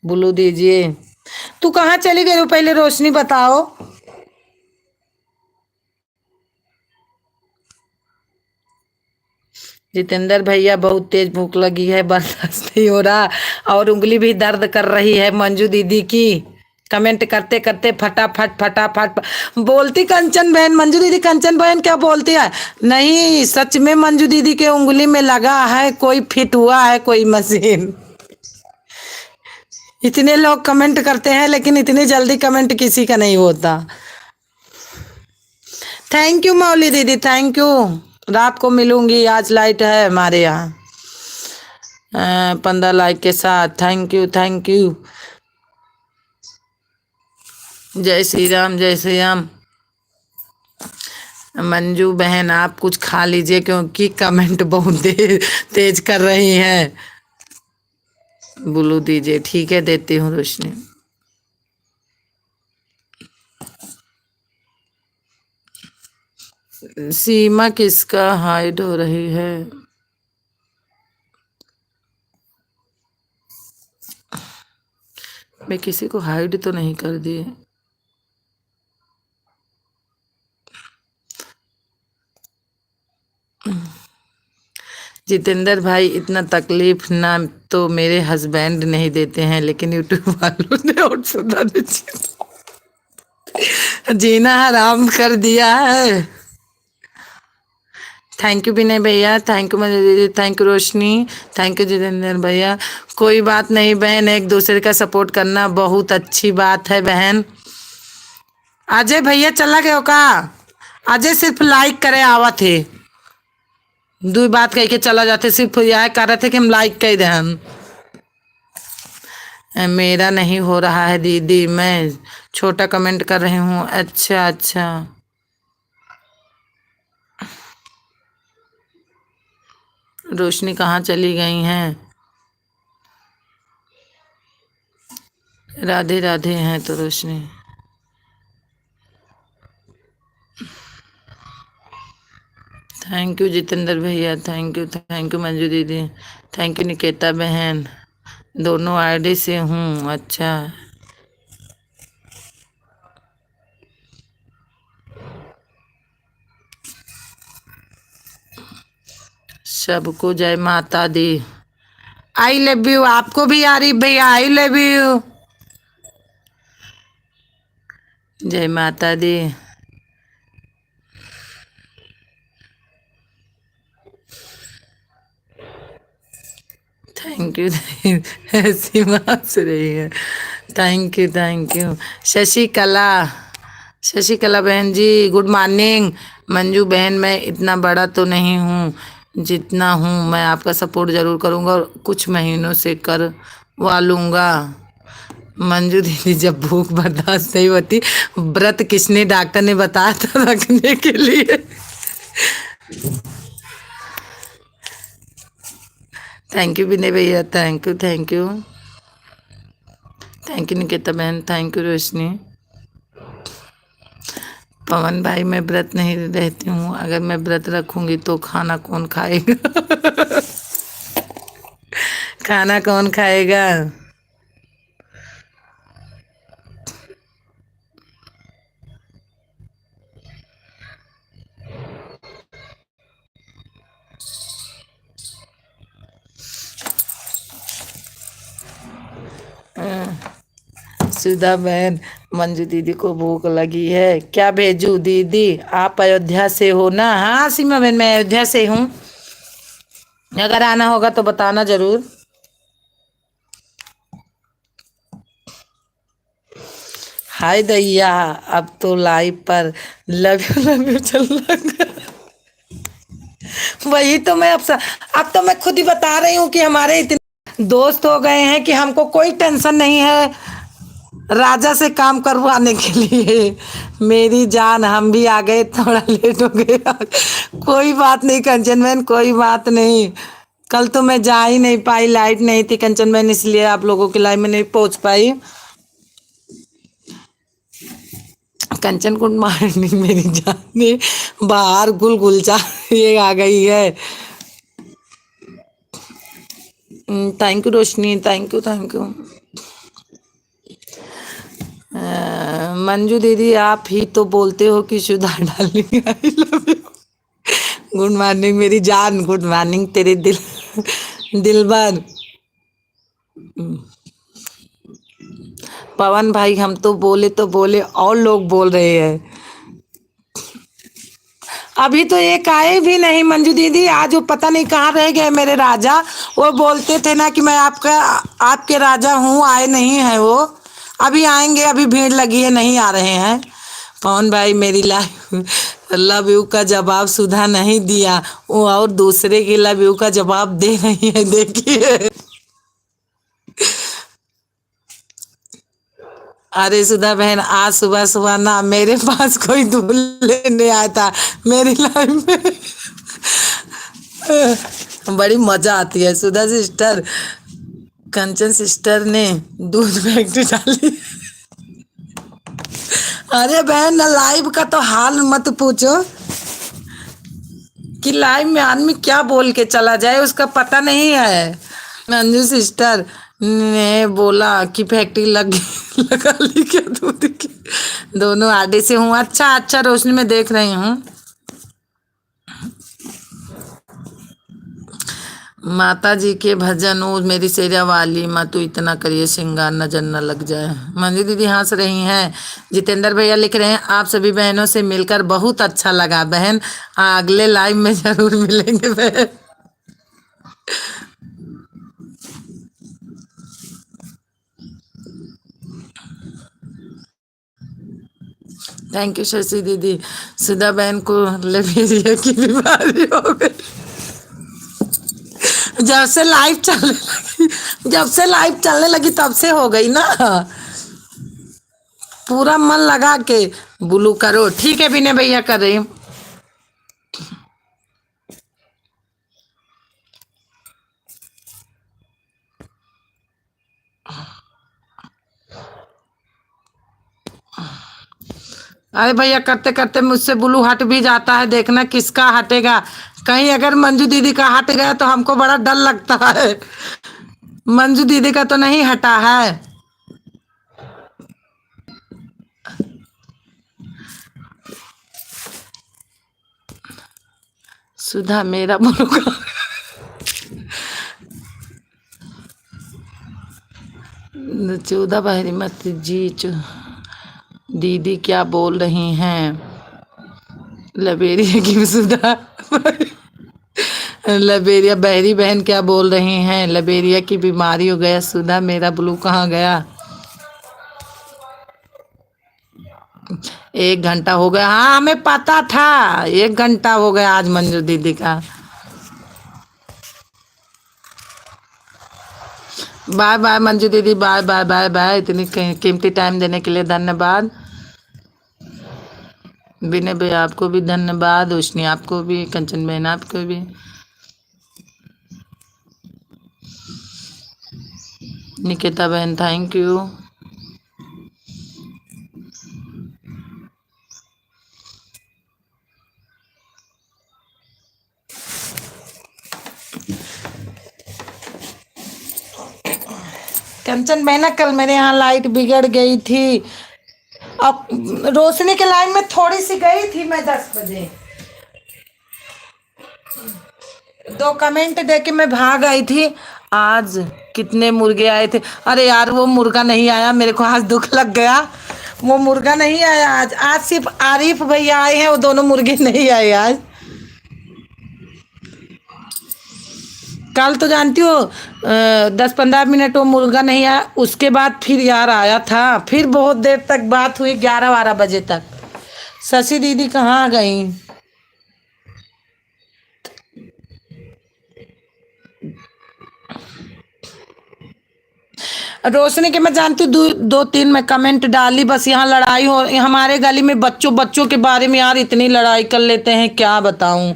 बुलू दीजिए। तू कहाँ चली गई हो? पहले रोशनी बताओ। जितेंद्र भैया बहुत तेज भूख लगी है, बर्दाश्त नहीं हो रहा, और उंगली भी दर्द कर रही है मंजू दीदी की। कमेंट करते करते फटाफट फटाफट बोलती कंचन बहन। मंजू दीदी कंचन बहन क्या बोलती है? नहीं सच में मंजू दीदी के उंगली में लगा है, कोई फिट हुआ है कोई मशीन। इतने लोग कमेंट करते हैं लेकिन इतनी जल्दी कमेंट किसी का नहीं होता। थैंक यू मौली दीदी, थैंक यू। रात को मिलूंगी, आज लाइट है हमारे यहाँ। 15 लाइक के साथ। Thank you thank you. जय श्री राम जय श्री राम। मंजू बहन आप कुछ खा लीजिए क्योंकि कमेंट बहुत तेज कर रही हैं। बुलू दीजिए। ठीक है देती हूँ रोशनी। सीमा किसका हाइड हो रही है? मैं किसी को हाइड तो नहीं कर दी। जितेंद्र भाई इतना तकलीफ ना तो मेरे हस्बैंड नहीं देते हैं, लेकिन यूट्यूब वालों ने और सुधा ने जीना हराम कर दिया है। थैंक यू विनय भैया, थैंक यू मधु दीदी, thank you Roshni, thank you Jitendra भैया। कोई बात नहीं बहन, एक दूसरे का सपोर्ट करना बहुत अच्छी बात है बहन। अजय भैया चला गया का? अजय सिर्फ लाइक करे आवा थे, दो बात कह के चला जाते। सिर्फ यह कह रहे थे कि हम लाइक कर दें। मेरा नहीं हो रहा है दीदी, मैं छोटा कमेंट कर रही हूँ। अच्छा अच्छा। रोशनी कहाँ चली गई हैं? राधे राधे हैं तो रोशनी। थैंक यू जितेंद्र भैया, थैंक यू मंजू दीदी, थैंक यू निकेता बहन। दोनों आईडी से हूँ। अच्छा सबको जय माता दी। I love you. आपको भी आ रही भैया? I love you. जय माता दी। Thank you. ऐसी हंस रही है। Thank you. शशिकला, शशिकला बहन जी गुड मॉर्निंग। मंजू बहन मैं इतना बड़ा तो नहीं हूँ, जितना हूँ मैं आपका सपोर्ट जरूर करूँगा और कुछ महीनों से करवा लूँगा। मंजू दीदी जब भूख बर्दाश्त नहीं होती, व्रत किसने डॉक्टर ने बताया था रखने के लिए? थैंक यू विनय भैया, thank you thank you. Thank you Niketa बहन, थैंक यू रोशनी। पवन भाई मैं व्रत नहीं रहती हूँ, अगर मैं व्रत रखूंगी तो खाना कौन खाएगा? खाना कौन खाएगा? सुधा बहन, मंजू दीदी को भूख लगी है, क्या भेजू दीदी? आप अयोध्या से हो ना? हाँ सीमा बहन, मैं अयोध्या से हूँ। अगर आना होगा तो बताना जरूर। हाय दैया, अब तो लाइव पर लव यू चल रहा। वही तो मैं अब तो मैं खुद ही बता रही हूँ कि हमारे इतने दोस्त हो गए हैं कि हमको कोई टेंशन नहीं है राजा से काम करवाने के लिए। मेरी जान, हम भी आ गए, थोड़ा लेट हो गया। कोई बात नहीं कंचन बहन, कोई बात नहीं। कल तो मैं जा ही नहीं पाई, लाइट नहीं थी कंचन बहन, इसलिए आप लोगों की लाइव में नहीं पहुंच पाई। कंचन गुड मॉर्निंग मेरी जान ने बाहर गुलगुलचा ये आ गई है। Thank you Roshni, thank you thank you. Manju दीदी, आप ही तो बोलते हो कि सुधार darling I love you. Good morning मेरी जान, गुड मॉर्निंग तेरे दिल भर। पवन भाई, हम तो बोले और लोग बोल रहे हैं। अभी तो एक आए भी नहीं मंजू दीदी, आज वो पता नहीं कहाँ रह गए मेरे राजा। वो बोलते थे ना कि मैं आपका आपके राजा हूँ, आए नहीं है वो। अभी आएंगे, अभी भीड़ लगी है, नहीं आ रहे हैं। पवन भाई, मेरी लाइफ लव यू का जवाब सुधा नहीं दिया, वो और दूसरे की लव यू का जवाब दे रही है, देखिए। अरे सुधा बहन, आज सुबह सुबह ना मेरे पास कोई दूध लेने आया था मेरी लाइफ में। बड़ी मजा आती है सुधा सिस्टर। कंचन सिस्टर ने दूध फैक्ट्री डाली। अरे बहन, ना लाइव का तो हाल मत पूछो कि लाइव में आदमी क्या बोल के चला जाए, उसका पता नहीं है। मंजू सिस्टर ने बोला कि फैक्ट्री लगा ली क्या दूध की? दोनों आडे से हूँ। अच्छा अच्छा रोशनी, में देख रही हूँ। माता जी के भजन, ओ मेरी शेरा वाली माँ, तू इतना करिए श्रृंगार नजर न लग जाए। मंजू दीदी हंस रही हैं। जितेंद्र भैया लिख रहे हैं, आप सभी बहनों से मिलकर बहुत अच्छा लगा बहन, अगले लाइव में जरूर मिलेंगे बहन। थैंक यू शशि दीदी। सुधा बहन को लेवेरिया की बीमारी हो गई। जब से लाइव चलने लगी तब से हो गई ना। पूरा मन लगा के बुलू करो। ठीक है विनय भैया, कर रही हूँ। अरे भैया, करते करते मुझसे ब्लू हट भी जाता है, देखना किसका हटेगा। कहीं अगर मंजू दीदी का हट गया तो हमको बड़ा डर लगता है। मंजू दीदी का तो नहीं हटा है। सुधा मेरा ब्लू का 14 बहरी मत जी। दीदी क्या बोल रही हैं? लबेरिया की सुधा। लबेरिया बहरी बहन क्या बोल रही हैं? लबेरिया की बीमारी हो गया। सुधा मेरा ब्लू कहाँ गया? 1 घंटा हो गया। हाँ हमें पता था, 1 घंटा हो गया आज मंजू दीदी का। बाय बाय मंजू दीदी, बाय बाय बाय बाय। इतनी कीमती टाइम देने के लिए धन्यवाद। विनय भैया आपको भी धन्यवाद, रोशनी आपको भी, कंचन बहन आपको भी। निकिता बहन थैंक यू। कंचन बहना, कल मेरे यहाँ लाइट बिगड़ गई थी। अब रोशनी के लाइन में थोड़ी सी गई थी मैं 10 बजे। 2 कमेंट दे के मैं भाग आई थी। आज कितने मुर्गे आए थे। अरे यार वो मुर्गा नहीं आया, मेरे को आज दुख लग गया। वो मुर्गा नहीं आया आज। आज सिर्फ आरिफ भैया आए हैं, वो दोनों मुर्गे नहीं आए आज। कल तो जानती हो 10-15 मिनट वो मुर्गा नहीं आया, उसके बाद फिर यार आया था। फिर बहुत देर तक बात हुई, 11-12 बजे तक। शशि दीदी कहाँ गई? रोशनी के मैं जानती हूँ, 2-3 में कमेंट डाली, बस यहाँ लड़ाई हो। हमारे गली में बच्चों बच्चों के बारे में यार इतनी लड़ाई कर लेते हैं, क्या बताऊं।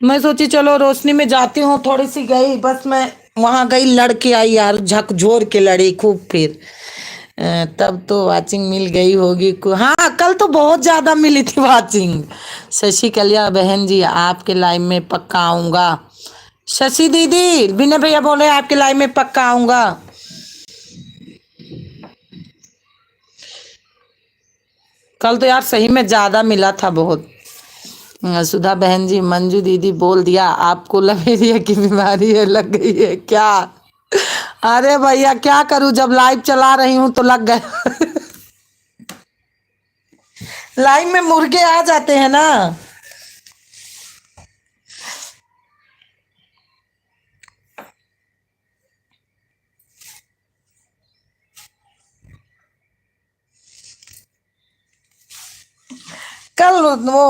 मैं सोची चलो रोशनी में जाती हूँ, थोड़ी सी गई, बस मैं वहां गई, लड़के आई यार, झकझोर के लड़ी खूब। फिर तब तो वाचिंग मिल गई होगी हाँ, कल तो बहुत ज्यादा मिली थी वाचिंग। शशि कलिया बहन जी आपके लाइव में पक्का आऊंगा। शशि दीदी विनय भैया बोले आपके लाइव में पक्का आऊंगा। कल तो यार सही में ज्यादा मिला था बहुत। सुधा बहन जी मंजू दीदी बोल दिया आपको लवेरिया की बीमारी है, लग गई है क्या? अरे भैया क्या करूं, जब लाइव चला रही हूं तो लग गया। लाइव में मुर्गे आ जाते हैं ना। कल वो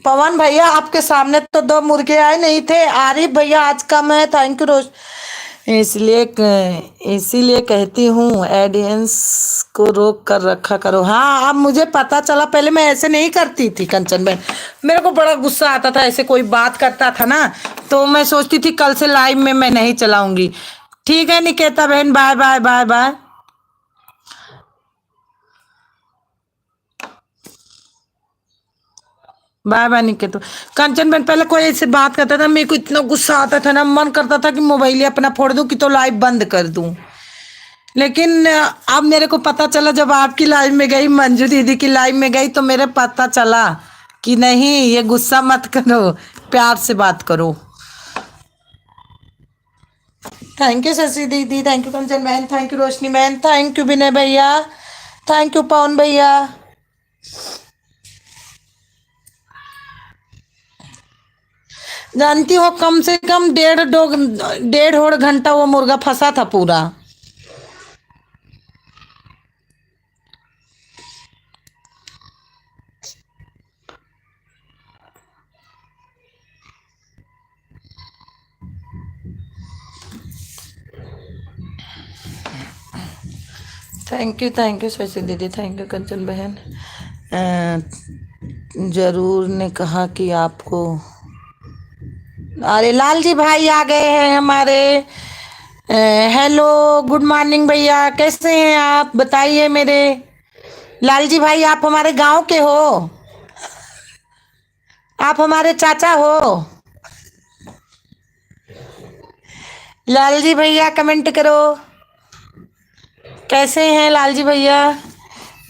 पवन भैया आपके सामने तो 2 मुर्गे आए नहीं थे। आरिफ भैया आज कम है, थैंक यू रोज। इसलिए इसीलिए कहती हूँ ऑडियंस को रोक कर रखा करो। हाँ अब मुझे पता चला, पहले मैं ऐसे नहीं करती थी कंचन बहन। मेरे को बड़ा गुस्सा आता था, ऐसे कोई बात करता था ना तो मैं सोचती थी कल से लाइव में मैं नहीं चलाऊंगी। ठीक है निकेता बहन, bye bye bye bye. Bye bye Niket. Kanchan बहन पहले कोई ऐसे बात करता था, मेरे को इतना गुस्सा आता था ना, मन करता था कि मोबाइल ही अपना फोड़ दूं कि तो लाइव बंद कर दूं। लेकिन अब मेरे को पता चला, जब आपकी लाइव में गई, मंजू दीदी की लाइव में गई, तो मेरे पता चला कि नहीं ये गुस्सा मत करो, प्यार से बात करो। थैंक यू शशि दीदी, थैंक यू कंचन बहन, थैंक यू रोशनी बहन, थैंक यू विनय भैया, थैंक यू पवन भैया। जानती हो कम से कम 1.5 घंटा वो मुर्गा फंसा था पूरा। थैंक यू शशि दीदी, थैंक यू कंचन बहन। जरूर ने कहा कि आपको। अरे लाल जी भाई आ गए हैं हमारे। हेलो गुड मॉर्निंग भैया, कैसे हैं आप बताइए मेरे लाल जी भाई। आप हमारे गांव के हो? आप हमारे चाचा हो? लाल जी भैया कमेंट करो, कैसे हैं लाल जी भैया।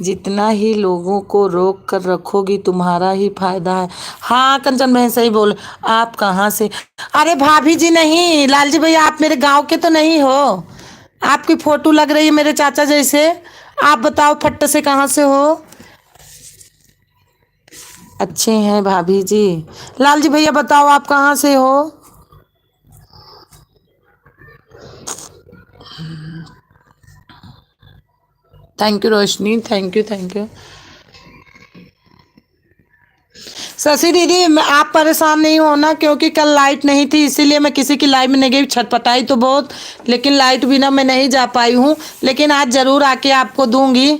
जितना ही लोगों को रोक कर रखोगी तुम्हारा ही फायदा है। हाँ कंचन बहन सही बोल। आप कहाँ से? अरे भाभी जी नहीं, लाल जी भैया आप मेरे गांव के तो नहीं हो। आपकी फोटो लग रही है मेरे चाचा जैसे। आप बताओ फट्ट से कहाँ से हो? अच्छे हैं भाभी जी। लाल जी भैया बताओ आप कहाँ से हो? Thank you Roshni, thank you thank you. Shashi दीदी आप परेशान नहीं होना, क्योंकि कल लाइट नहीं थी इसीलिए मैं किसी की लाइव में नहीं गई। छटपटाई तो बहुत, लेकिन लाइट बिना मैं नहीं जा पाई हूँ। लेकिन आज जरूर आके आपको दूंगी।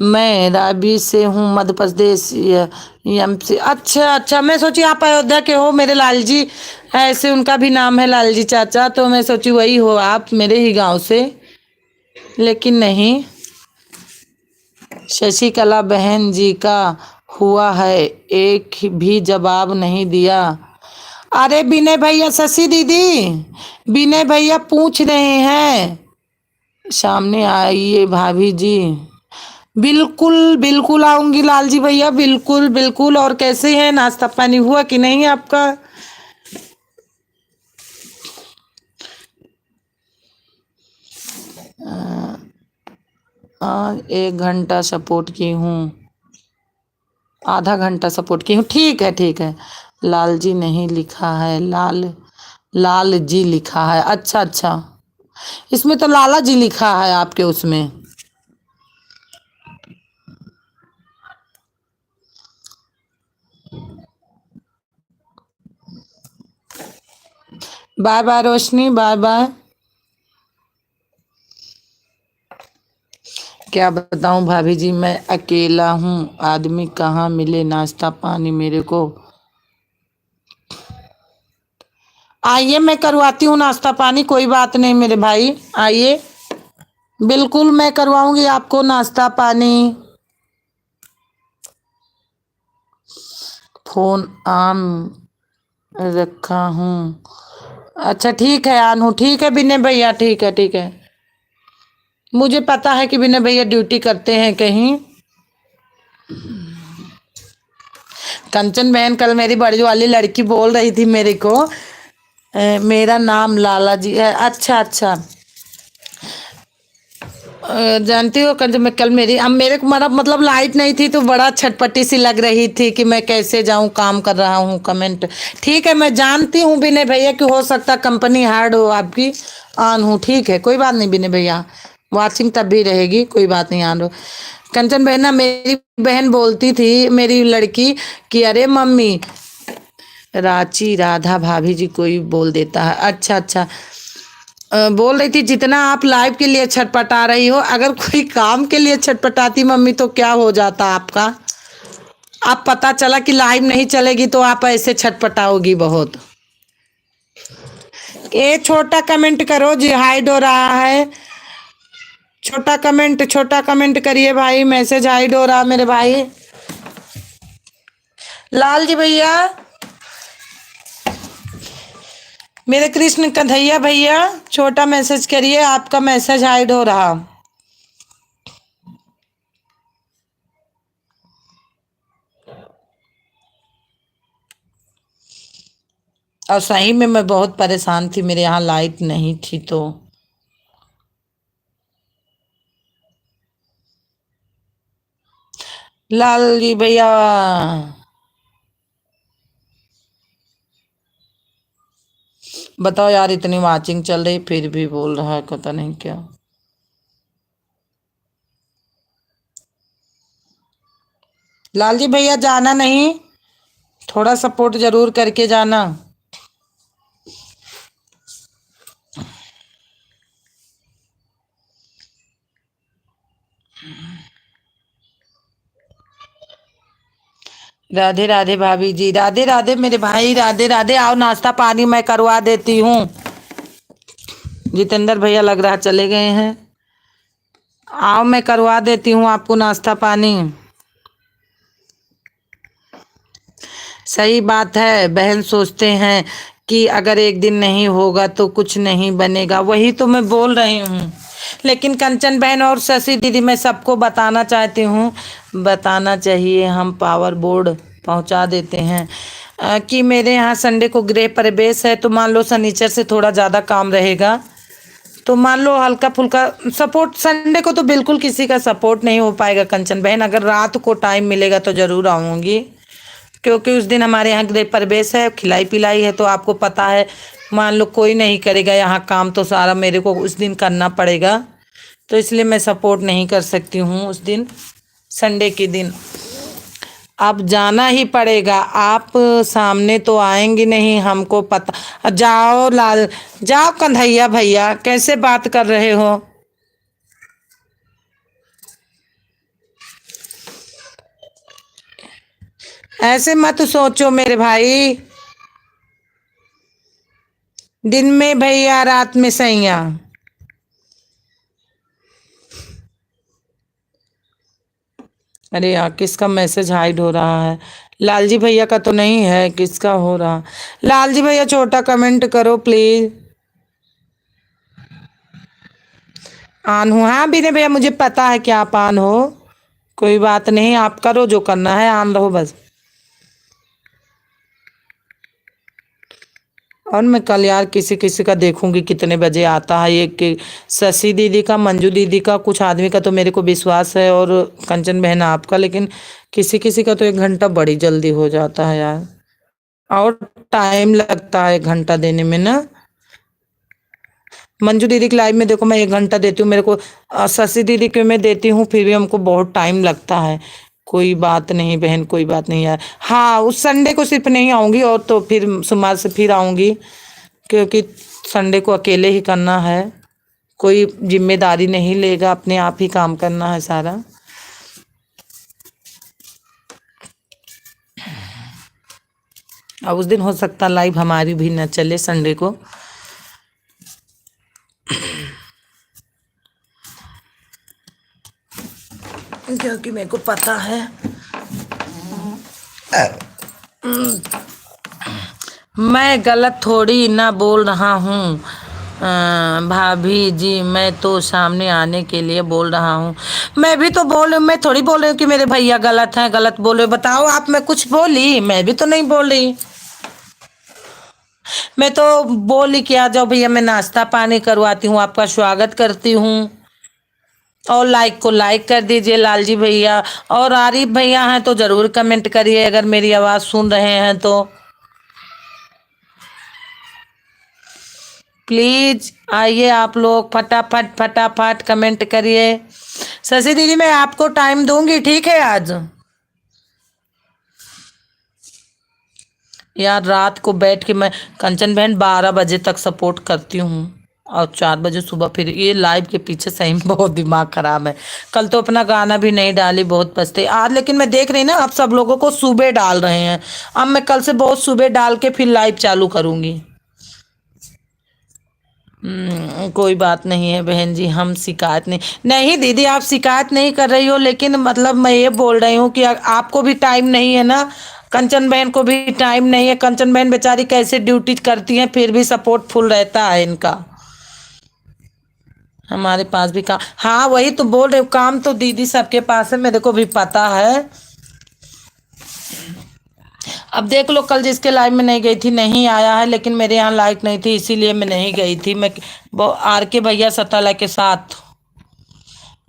मैं राबी से हूँ, मध्य प्रदेश एमसी। अच्छा अच्छा, मैं सोची आप अयोध्या के हो मेरे लाल जी, ऐसे उनका भी नाम है लाल जी चाचा, तो मैं सोची वही हो आप मेरे ही गांव से, लेकिन नहीं। शशिकला बहन जी का हुआ है, एक भी जवाब नहीं दिया। अरे विनय भैया, शशि दीदी विनय भैया पूछ रहे हैं, सामने आइए भाभी जी। बिल्कुल बिल्कुल आऊंगी लाल जी भैया, बिल्कुल बिल्कुल। और कैसे हैं, नाश्ता पानी हुआ कि नहीं आपका? आज 1 घंटा सपोर्ट की हूँ, आधा घंटा सपोर्ट की हूँ। ठीक है ठीक है। लाल जी नहीं लिखा है, लाल लाल जी लिखा है। अच्छा अच्छा, इसमें तो लाला जी लिखा है आपके उसमें। बाय बाय रोशनी, बाय बाय। क्या बताऊं भाभी जी, मैं अकेला हूँ, आदमी कहाँ मिले नाश्ता पानी मेरे को। आइए मैं करवाती हूँ नाश्ता पानी, कोई बात नहीं मेरे भाई, आइए। बिल्कुल मैं करवाऊंगी आपको नाश्ता पानी। फोन ऑन रखा हूँ। अच्छा ठीक है, आन हूँ। ठीक है विनय भैया, ठीक है ठीक है। मुझे पता है कि विनय भैया ड्यूटी करते हैं कहीं। कंचन बहन, कल मेरी बड़ी वाली लड़की बोल रही थी मेरे को, मेरा नाम लाला जी है। अच्छा अच्छा। जानती हो कंचन, मैं कल मेरी अब मेरे को मतलब लाइट नहीं थी तो बड़ा छटपटी सी लग रही थी कि मैं कैसे जाऊं, काम कर रहा हूं कमेंट। ठीक है, मैं जानती हूँ विनय भैया कि हो सकता कंपनी हार्ड हो आपकी। ऑन हूँ, ठीक है, कोई बात नहीं विनय भैया, वॉचिंग तब भी रहेगी, कोई बात नहीं, ऑन हो। कंचन बहन ना, मेरी बहन बोलती थी मेरी लड़की कि अरे मम्मी, रांची राधा भाभी जी कोई बोल देता है। अच्छा अच्छा। बोल रही थी जितना आप लाइव के लिए छटपटा रही हो, अगर कोई काम के लिए छटपटाती मम्मी तो क्या हो जाता आपका। आप पता चला कि लाइव नहीं चलेगी तो आप ऐसे छटपटाओगी बहुत। ये छोटा कमेंट करो जी, हाइड हो रहा है। छोटा कमेंट करिए भाई, मैसेज हाइड हो रहा मेरे भाई। लाल जी भैया, मेरे कृष्ण कन्हैया भैया, छोटा मैसेज करिए, आपका मैसेज हाइड हो रहा। और सही में मैं बहुत परेशान थी, मेरे यहाँ लाइट नहीं थी तो। लाल जी भैया, बताओ यार, इतनी वाचिंग चल रही फिर भी बोल रहा है पता नहीं क्या। लाल जी भैया जाना नहीं, थोड़ा सपोर्ट जरूर करके जाना। राधे राधे भाभी जी, राधे राधे मेरे भाई, राधे राधे। आओ नाश्ता पानी मैं करवा देती हूँ। जितेंद्र भैया लग रहा चले गए हैं। आओ मैं करवा देती हूँ आपको नाश्ता पानी। सही बात है, बहन सोचते हैं कि अगर एक दिन नहीं होगा तो कुछ नहीं बनेगा, वही तो मैं बोल रही हूँ। लेकिन कंचन बहन और शशि दीदी, मैं सबको बताना चाहती हूँ, बताना चाहिए, हम पावर बोर्ड पहुंचा देते हैं। कि मेरे यहाँ संडे को गृह प्रवेश है, तो मान लो शनिचर से थोड़ा ज़्यादा काम रहेगा, तो मान लो हल्का फुल्का सपोर्ट। संडे को तो बिल्कुल किसी का सपोर्ट नहीं हो पाएगा कंचन बहन, अगर रात को टाइम मिलेगा तो ज़रूर आऊँगी, क्योंकि उस दिन हमारे यहाँ गृह प्रवेश है, खिलाई पिलाई है, तो आपको पता है, मान लो कोई नहीं करेगा यहाँ काम तो सारा मेरे को उस दिन करना पड़ेगा, तो इसलिए मैं सपोर्ट नहीं कर सकती हूँ उस दिन, संडे के दिन। अब जाना ही पड़ेगा, आप सामने तो आएंगे नहीं, हमको पता। जाओ लाल, जाओ कन्हैया भैया, कैसे बात कर रहे हो। ऐसे मत सोचो मेरे भाई, दिन में भैया रात में सैया। अरे यार, किसका मैसेज हाइड हो रहा है? लाल जी भैया का तो नहीं है, किसका हो रहा? लाल जी भैया छोटा कमेंट करो प्लीज। ऑन हो, हाँ विनय भैया मुझे पता है कि आप ऑन हो, कोई बात नहीं, आप करो जो करना है, आन रहो बस। और मैं कल यार किसी किसी का देखूंगी कितने बजे आता है, ये कि शशि दीदी का, मंजू दीदी का, कुछ आदमी का तो मेरे को विश्वास है, और कंचन बहन आपका, लेकिन किसी किसी का तो 1 घंटा बड़ी जल्दी हो जाता है यार, और टाइम लगता है 1 घंटा देने में ना। मंजू दीदी की लाइव में देखो मैं 1 घंटा देती हूँ, मेरे को शशि दीदी के मैं देती हूँ, फिर भी हमको बहुत टाइम लगता है। कोई बात नहीं बहन, कोई बात नहीं यार। हाँ, उस संडे को सिर्फ नहीं आऊंगी, और तो फिर सोमवार से फिर आऊंगी, क्योंकि संडे को अकेले ही करना है, कोई जिम्मेदारी नहीं लेगा, अपने आप ही काम करना है सारा। अब उस दिन हो सकता लाइव हमारी भी न चले संडे को। क्योंकि मेरे को पता है मैं गलत थोड़ी ना बोल रहा हूँ। भाभी जी, मैं तो सामने आने के लिए बोल रहा हूँ। मैं भी तो मैं थोड़ी बोल रही हूँ कि मेरे भैया गलत हैं, गलत बोले। बताओ आप, मैं कुछ बोली? मैं भी तो नहीं बोल रही। मैं तो बोली कि आ जाओ भैया, मैं नाश्ता पानी करवाती हूँ, आपका स्वागत करती हूँ, और लाइक को लाइक कर दीजिए लालजी भैया। और आरिफ भैया हैं तो जरूर कमेंट करिए अगर मेरी आवाज सुन रहे हैं तो। प्लीज आइए आप लोग, फटाफट फटाफट कमेंट करिए। शशि दीदी मैं आपको टाइम दूंगी, ठीक है? आज यार रात को बैठ के मैं कंचन बहन 12 बजे तक सपोर्ट करती हूँ, और 4 बजे सुबह फिर ये लाइव के पीछे सही में बहुत दिमाग खराब है। कल तो अपना गाना भी नहीं डाली, बहुत पछते आज, लेकिन मैं देख रही ना आप सब लोगों को सुबह डाल रहे हैं। अब मैं कल से बहुत सुबह डाल के फिर लाइव चालू करूंगी। कोई बात नहीं है बहन जी, हम शिकायत नहीं, नहीं दीदी आप शिकायत नहीं कर रही हो, लेकिन मतलब मैं ये बोल रही हूँ कि आपको भी टाइम नहीं है ना, कंचन बहन को भी टाइम नहीं है। कंचन बहन बेचारी कैसे ड्यूटी करती हैं, फिर भी सपोर्ट फुल रहता है इनका। हमारे पास भी काम, हाँ वही तो बोल रहे हो, काम तो दीदी सबके पास है, मेरे को भी पता है। अब देख लो, कल जिसके लाइव में नहीं गई थी नहीं आया है, लेकिन मेरे यहाँ लाइट नहीं थी इसीलिए मैं नहीं गई थी। मैं आर के भैया सताला के साथ,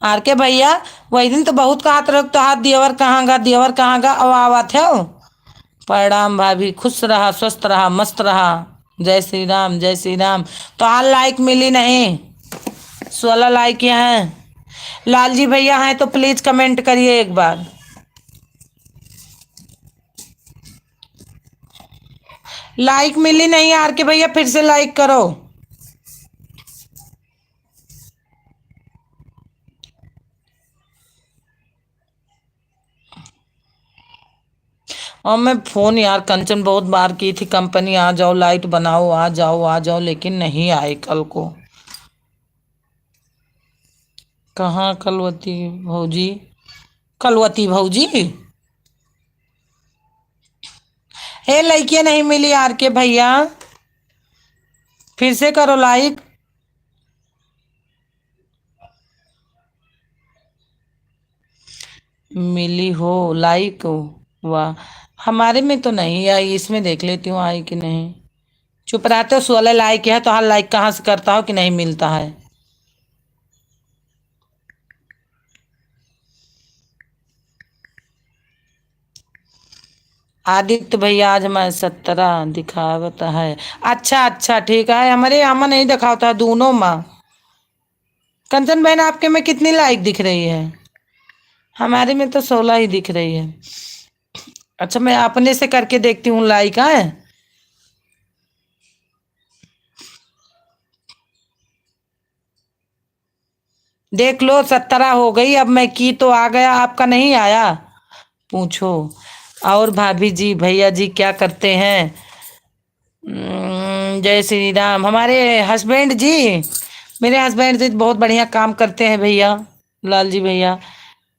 आर के भैया वही दिन तो बहुत कहा रख तो हाथ, दियवर कहाँ गा, दियवर कहाँ गा, अब आवा थे। प्रणाम भाभी, खुश रहा, स्वस्थ रहा, मस्त रहा। जय श्री राम, जय श्री राम। तो हाल लाइक मिली नहीं, 16 लाइक यहाँ है। लालजी भैया हैं तो प्लीज कमेंट करिए एक बार। लाइक मिली नहीं आर के भैया, फिर से लाइक करो। और मैं फोन यार कंचन बहुत बार की थी, कंपनी आ जाओ, लाइट बनाओ, आ जाओ आ जाओ, लेकिन नहीं आए कल को। कहाँ कलवती भौजी? कलवती भौजी, हे लड़कियां नहीं मिली आर के भैया, फिर से करो लाइक। मिली हो लाइक? वाह, हमारे में तो नहीं आई, इसमें देख लेती हूँ आई कि नहीं। चुप रहते हो, 16 लाइक है तो हर लाइक कहाँ से करता हो कि नहीं मिलता है। आदित्य भैया आज हमारे 17 दिखावता है। अच्छा अच्छा ठीक है, हमारे यहाँ नहीं दिखाता है दोनों माँ। कंचन बहन आपके में कितनी लाइक दिख रही है? हमारे में तो 16 ही दिख रही है। अच्छा मैं अपने से करके देखती हूँ लाइक है। देख लो 17 हो गई, अब मैं की तो आ गया, आपका नहीं आया। पूछो। और भाभी जी भैया जी क्या करते हैं? जय श्री राम। हमारे हस्बैंड जी, मेरे हस्बैंड जी बहुत बढ़िया काम करते हैं भैया, लाल जी भैया।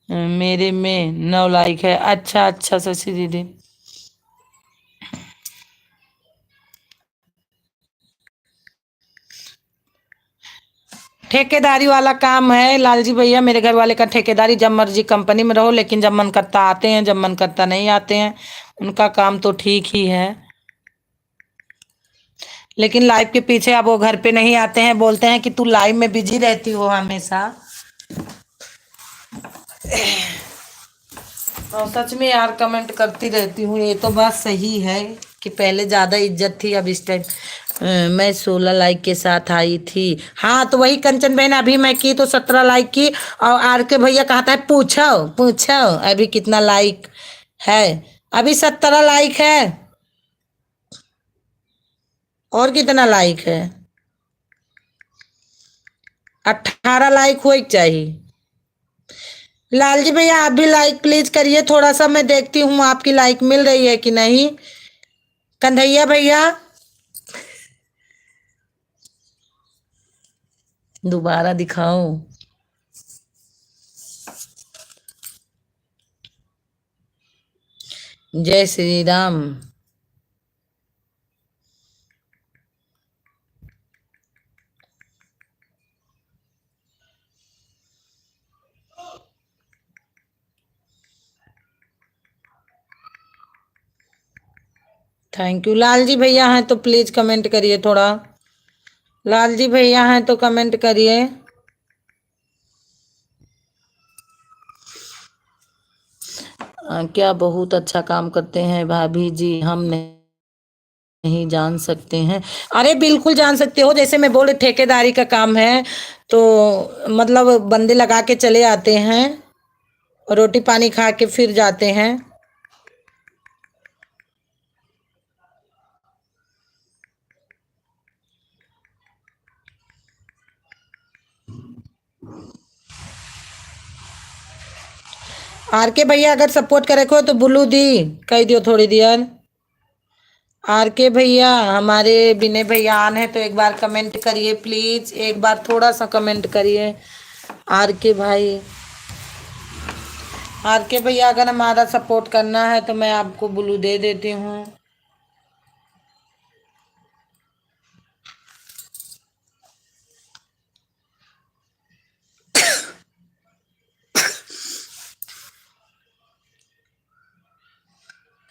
मेरे में 9 लाइक है। अच्छा अच्छा शशि दीदी, ठेकेदारी वाला काम है लालजी भैया, मेरे घर वाले का ठेकेदारी। जब मर्जी कंपनी में रहो, लेकिन जब मन करता आते हैं, जब मन करता नहीं आते हैं। उनका काम तो ठीक ही है, लेकिन लाइव के पीछे अब वो घर पे नहीं आते हैं, बोलते हैं कि तू लाइव में बिजी रहती हो हमेशा। और सच में यार कमेंट करती रहती हूँ, ये तो बात सही है कि पहले ज्यादा इज्जत थी, अब इस टाइम मैं 16 लाइक के साथ आई थी। हाँ तो वही कंचन बहन, अभी मैं की तो 17 लाइक की। और आर के भैया कहता है पूछो पूछो अभी कितना लाइक है। अभी 17 लाइक है, और कितना लाइक है? 18 लाइक हो चाहिए। लालजी भैया आप भी लाइक प्लीज करिए थोड़ा सा, मैं देखती हूँ आपकी लाइक मिल रही है कि नहीं। कन्हैया भैया दोबारा दिखाओ। जय श्री राम। Thank you. लालजी भैया हैं तो प्लीज कमेंट करिए थोड़ा। लालजी भैया हैं तो कमेंट करिए। क्या बहुत अच्छा काम करते हैं भाभी जी, हम नहीं जान सकते हैं? अरे बिल्कुल जान सकते हो, जैसे मैं बोले ठेकेदारी का काम है, तो मतलब बंदे लगा के चले आते हैं, रोटी पानी खा के फिर जाते हैं। आर के भैया अगर सपोर्ट करे को तो बुलू दी कह दियो थोड़ी देर। आर के भैया हमारे विनय भैया आन है तो एक बार कमेंट करिए प्लीज, एक बार थोड़ा सा कमेंट करिए। आर के भाई, आर के भैया अगर हमारा सपोर्ट करना है तो मैं आपको ब्लू दे देती हूँ।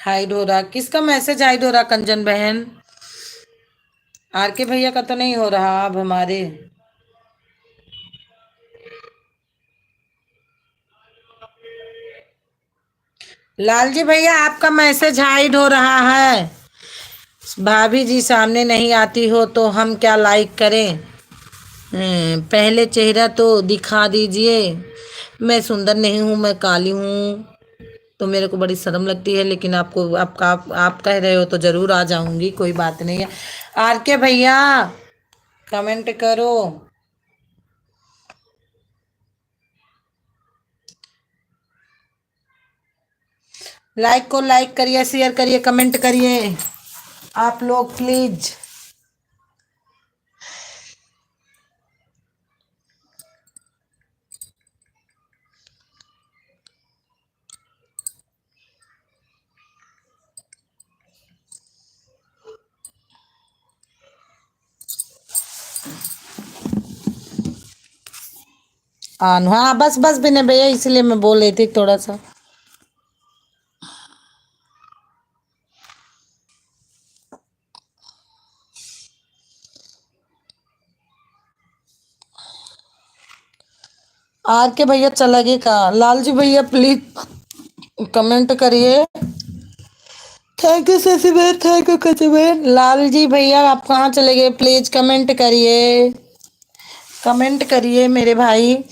हाइड हो रहा, किसका मैसेज हाइड हो रहा कंजन बहन? आर के भैया का तो नहीं हो रहा अब हमारे। लालजी भैया आपका मैसेज हाइड हो रहा है। भाभी जी सामने नहीं आती हो तो हम क्या लाइक करें? पहले चेहरा तो दिखा दीजिए। मैं सुंदर नहीं हूँ, मैं काली हूँ, तो मेरे को बड़ी शर्म लगती है, लेकिन आपको आप कह रहे हो तो जरूर आ जाऊंगी, कोई बात नहीं है। आर के भैया कमेंट करो। लाइक को लाइक करिए, शेयर करिए, कमेंट करिए आप लोग प्लीज। हाँ बस बस बिना भैया, इसलिए मैं बोल रही थी थोड़ा सा। आर के भैया चला गया का? लालजी भैया प्लीज कमेंट करिए। थैंक यू शशि बहन, थैंक यू कचू बहन। लालजी भैया आप कहाँ चले गए? प्लीज कमेंट करिए, कमेंट करिए मेरे भाई।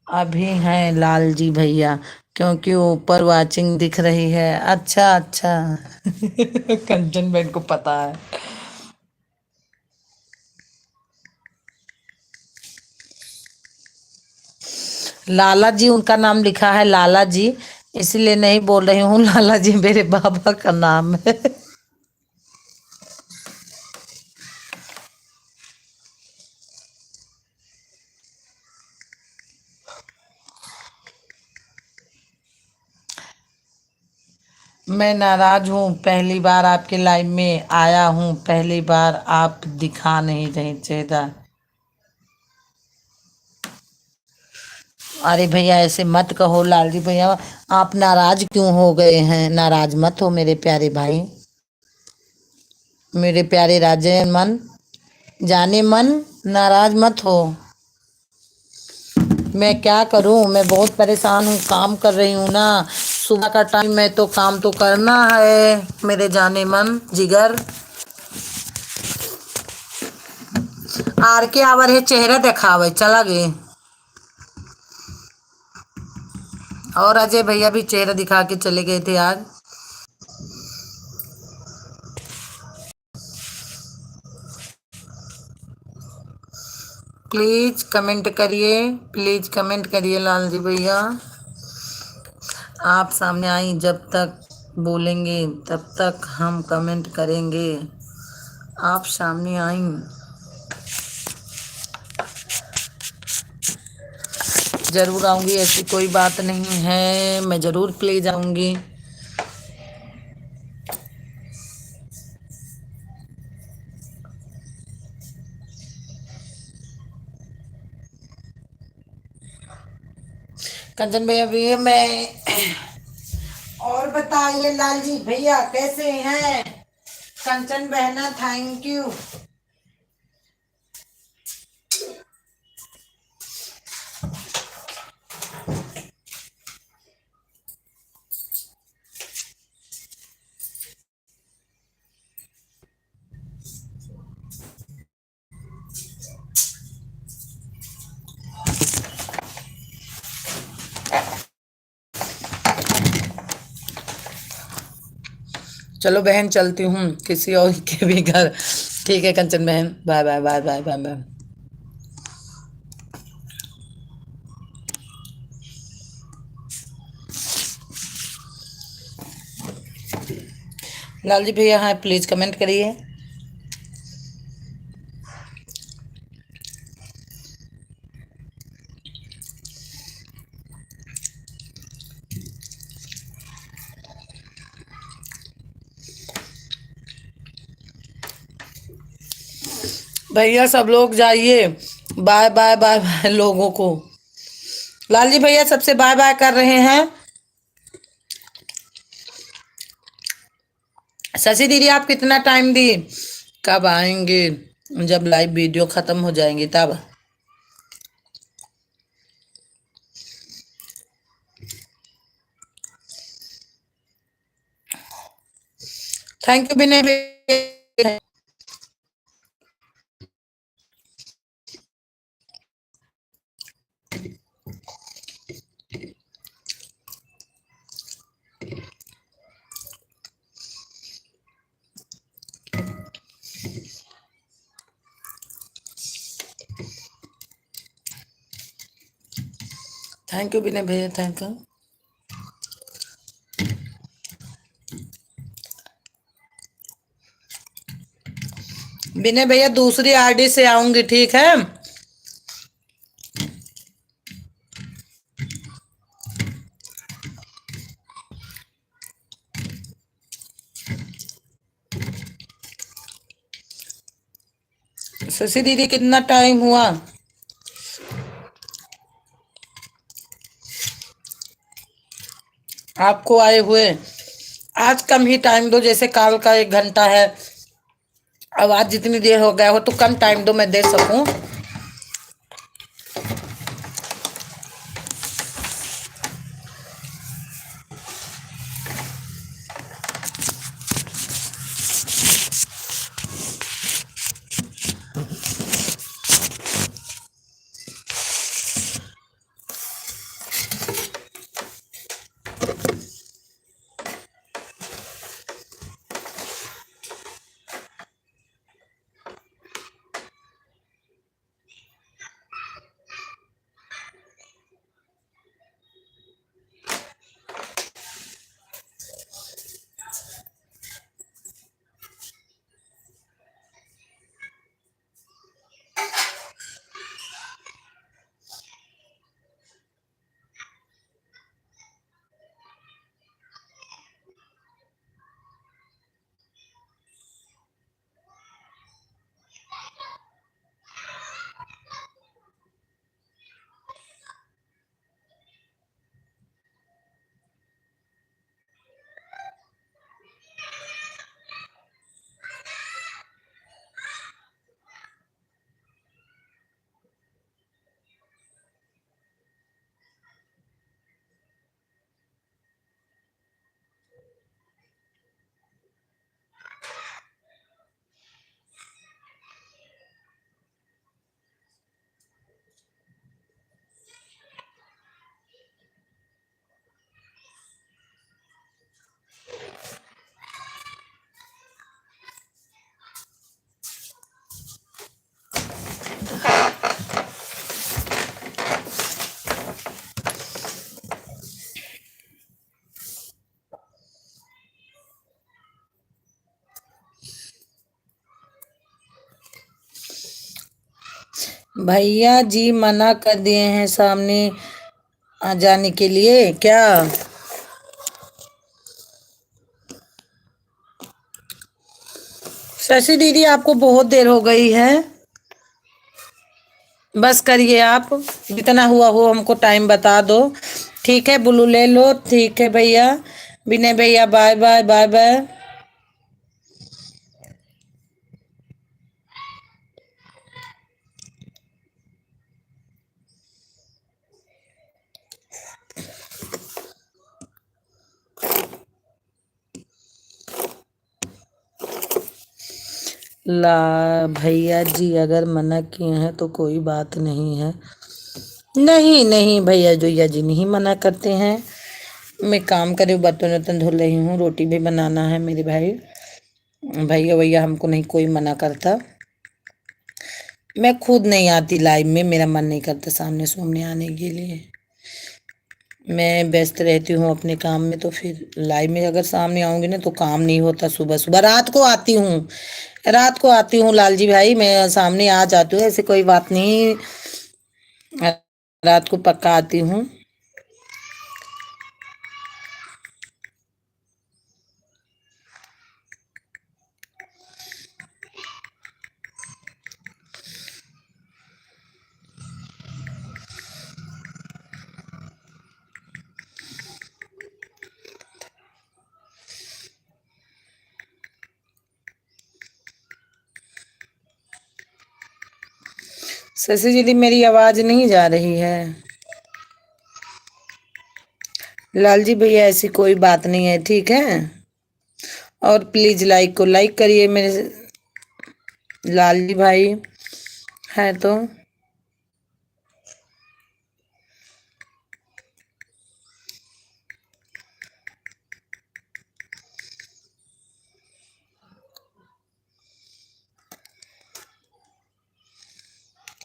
अभी हैं लालजी भैया, क्योंकि ऊपर वाचिंग दिख रही है। अच्छा अच्छा कंचन बहन को पता है। लाला जी उनका नाम लिखा है, लाला जी, इसलिए नहीं बोल रही हूँ। लाला जी मेरे बाबा का नाम है। मैं नाराज हूँ, पहली बार आपके लाइव में आया हूँ, पहली बार आप दिखा नहीं रहे चेहरा। अरे भैया ऐसे मत कहो लालजी भैया, आप नाराज क्यों हो गए हैं? नाराज मत हो मेरे प्यारे भाई, मेरे प्यारे राजे मन, जाने मन, नाराज मत हो। मैं क्या करूं, मैं बहुत परेशान हूँ, काम कर रही हूँ ना, सुबह का टाइम है तो काम तो करना है मेरे जाने मन जिगर। आर के आवर है चेहरा दिखावे चला गए। और अजय भैया भी चेहरा दिखा के चले गए थे आज। प्लीज कमेंट करिए, प्लीज कमेंट करिए लालजी भैया। आप सामने आई जब तक बोलेंगे तब तक हम कमेंट करेंगे। आप सामने आई, जरूर आऊंगी, ऐसी कोई बात नहीं है, मैं जरूर प्लीज आऊंगी। कंचन भैया भैया मैं, और बताइए लालजी भैया कैसे हैं? कंचन बहना थैंक यू। चलो बहन चलती हूँ किसी और के भी घर। ठीक है कंचन बहन, bye bye bye bye bye bye. Lalji भैया हाँ प्लीज कमेंट करिए। भैया सब लोग जाइए, बाय बाय बाय बाय लोगों को। लालजी भैया सबसे बाय बाय कर रहे हैं। शशि दीदी आप कितना टाइम दी, कब आएंगे? जब लाइव वीडियो खत्म हो जाएंगी तब। थैंक यू विनय भैया। थैंक यू विनय भैया, थैंक यू। विनय भैया दूसरी आईडी से आऊंगी ठीक है। शशि दीदी कितना टाइम हुआ? आपको आए हुए आज कम ही टाइम दो, जैसे काल का 1 घंटा है, अब आज जितनी देर हो गया हो तो कम टाइम दो मैं दे सकूं। भैया जी मना कर दिए हैं सामने आ जाने के लिए क्या। शशि दीदी आपको बहुत देर हो गई है, बस करिए आप, जितना हुआ हो हमको टाइम बता दो। ठीक है बुलू ले लो, ठीक है भैया। विनय भैया बाय बाय बाय बाय। ला भैया जी अगर मना किए हैं तो कोई बात नहीं है। नहीं नहीं भैया जोया जी नहीं मना करते हैं। मैं काम करे बर्तन वर्तन धुल रही हूँ, रोटी भी बनाना है मेरे भाई। भैया भैया हमको नहीं कोई मना करता। मैं खुद नहीं आती लाइव में, मेरा मन नहीं करता सामने सामने आने के लिए। मैं व्यस्त रहती हूँ अपने काम में, तो फिर लाइव में अगर सामने आऊंगी ना तो काम नहीं होता। सुबह सुबह रात को आती हूँ, रात को आती हूँ लालजी भाई, मैं सामने आ जाती हूँ, ऐसे कोई बात नहीं। रात को पक्का आती हूँ। शशि दीदी मेरी आवाज नहीं जा रही है। लालजी भैया ऐसी कोई बात नहीं है, ठीक है। और प्लीज लाइक को लाइक करिए मेरे लालजी भाई है तो।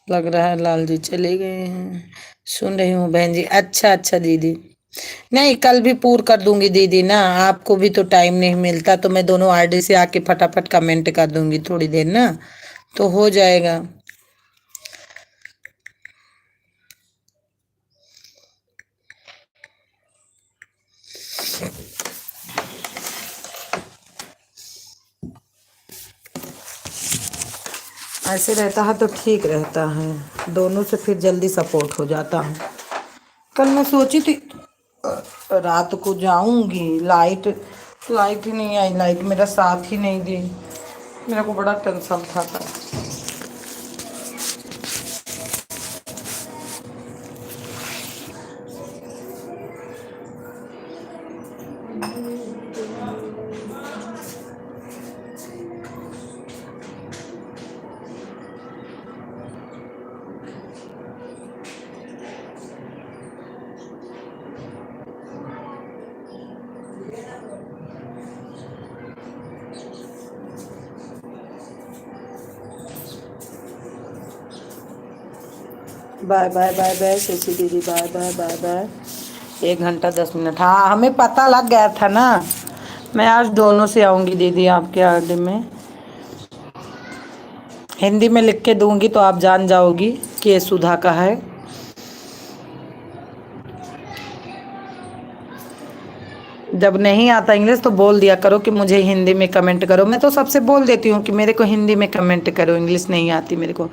लग रहा है लालजी चले गए हैं। सुन रही हूँ बहन जी, अच्छा अच्छा दीदी। नहीं कल भी पूर कर दूंगी दीदी ना, आपको भी तो टाइम नहीं मिलता, तो मैं दोनों आईडी से आके फटाफट कमेंट कर दूंगी थोड़ी देर ना, तो हो जाएगा। ऐसे रहता है तो ठीक रहता है, दोनों से फिर जल्दी सपोर्ट हो जाता है। कल मैं सोची थी रात को जाऊंगी, लाइट लाइट ही नहीं आई, लाइट मेरा साथ ही नहीं दी। मेरे को बड़ा टेंशन था। Bye bye bye bye Shashi दीदी, बाय बाय बाय बाय। 1 घंटा 10 मिनट, हाँ हमें पता लग गया था ना। मैं आज दोनों से आऊंगी दीदी आपके आगे में, हिंदी में लिख के दूंगी तो आप जान जाओगी कि ये सुधा का है। जब नहीं आता इंग्लिश तो बोल दिया करो कि मुझे हिंदी में कमेंट करो, मैं तो सबसे बोल देती हूँ कि मेरे को हिंदी में कमेंट करो, इंग्लिश नहीं आती मेरे को।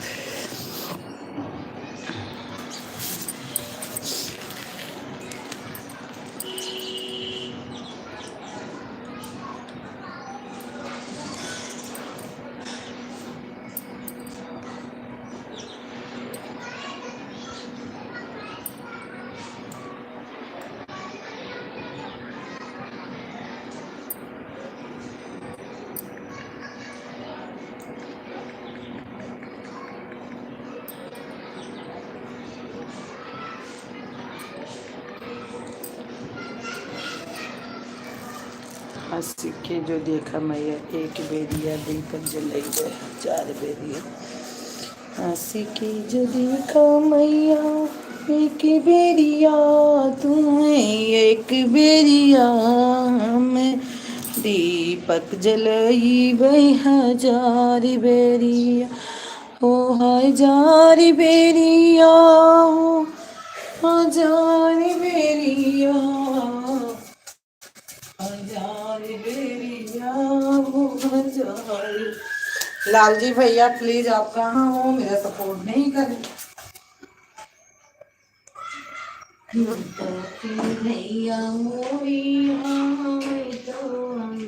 हंसी के जो देखा मैया, एक बेरिया दीपक जलाई गए 4 बेरिया। हंसी के जो देखा मैया, एक बेरिया तुम्हें, एक बेरिया हमें, दीपक जलाई गई 1000 बेरिया। ओ हजारी बेरिया हो, हजारी बेरिया, हजारी बेरिया हो, हजारी। लालजी भैया प्लीज आप कहाँ हो, मेरा सपोर्ट नहीं करें। भैया मोरी आए तो हम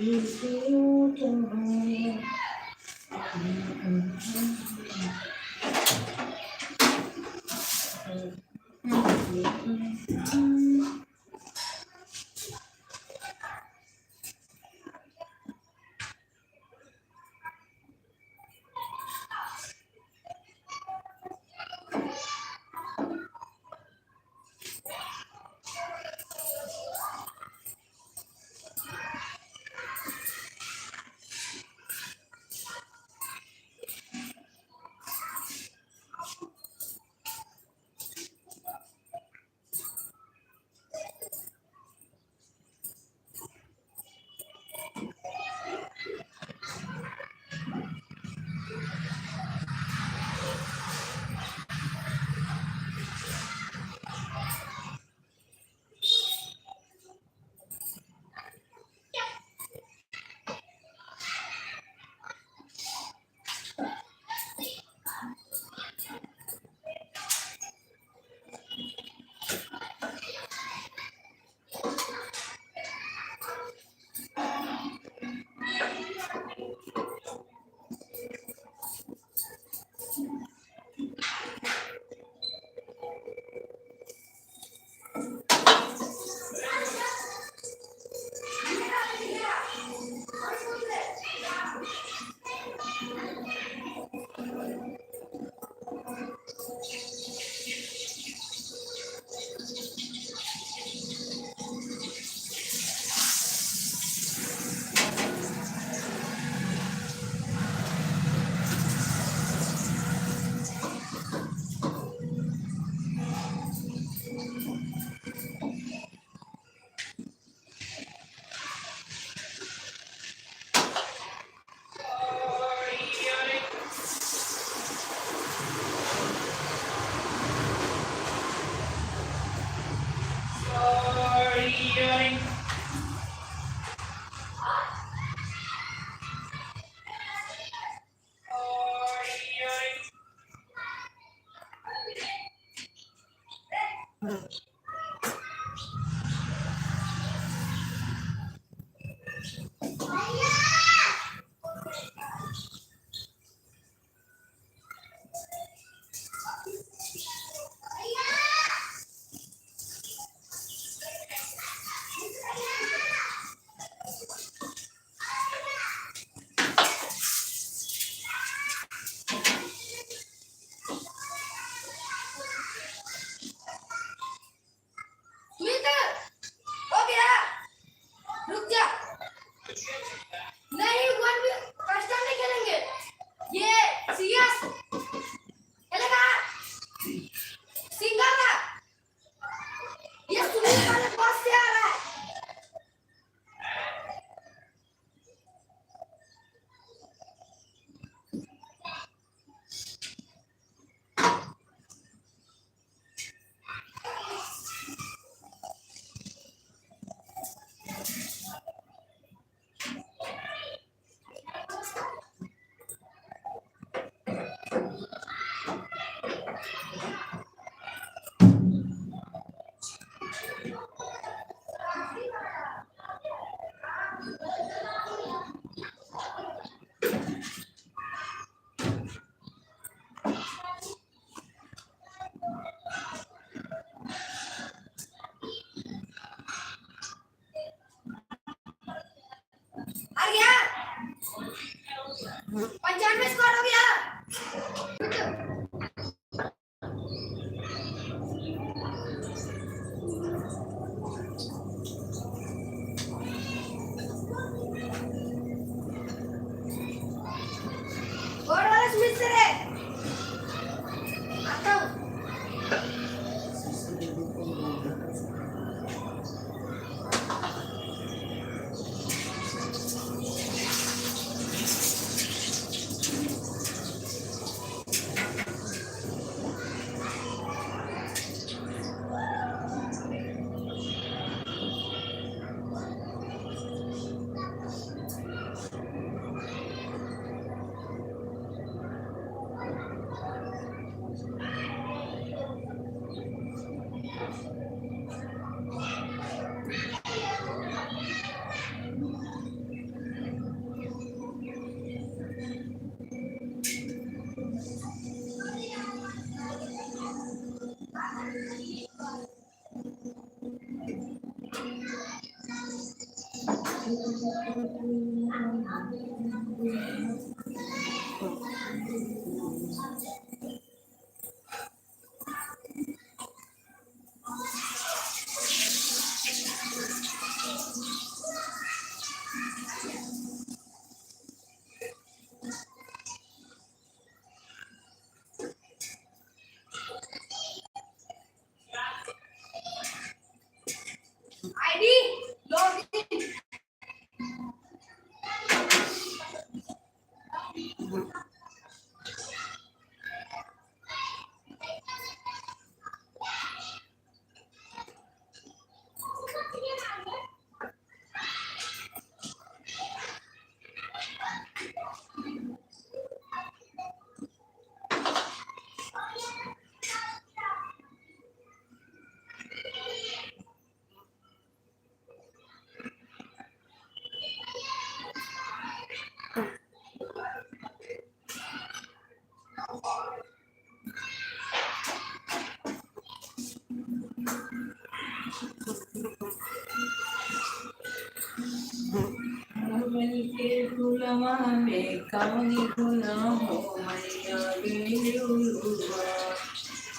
के फुलवा में कवनी गुना हो मैया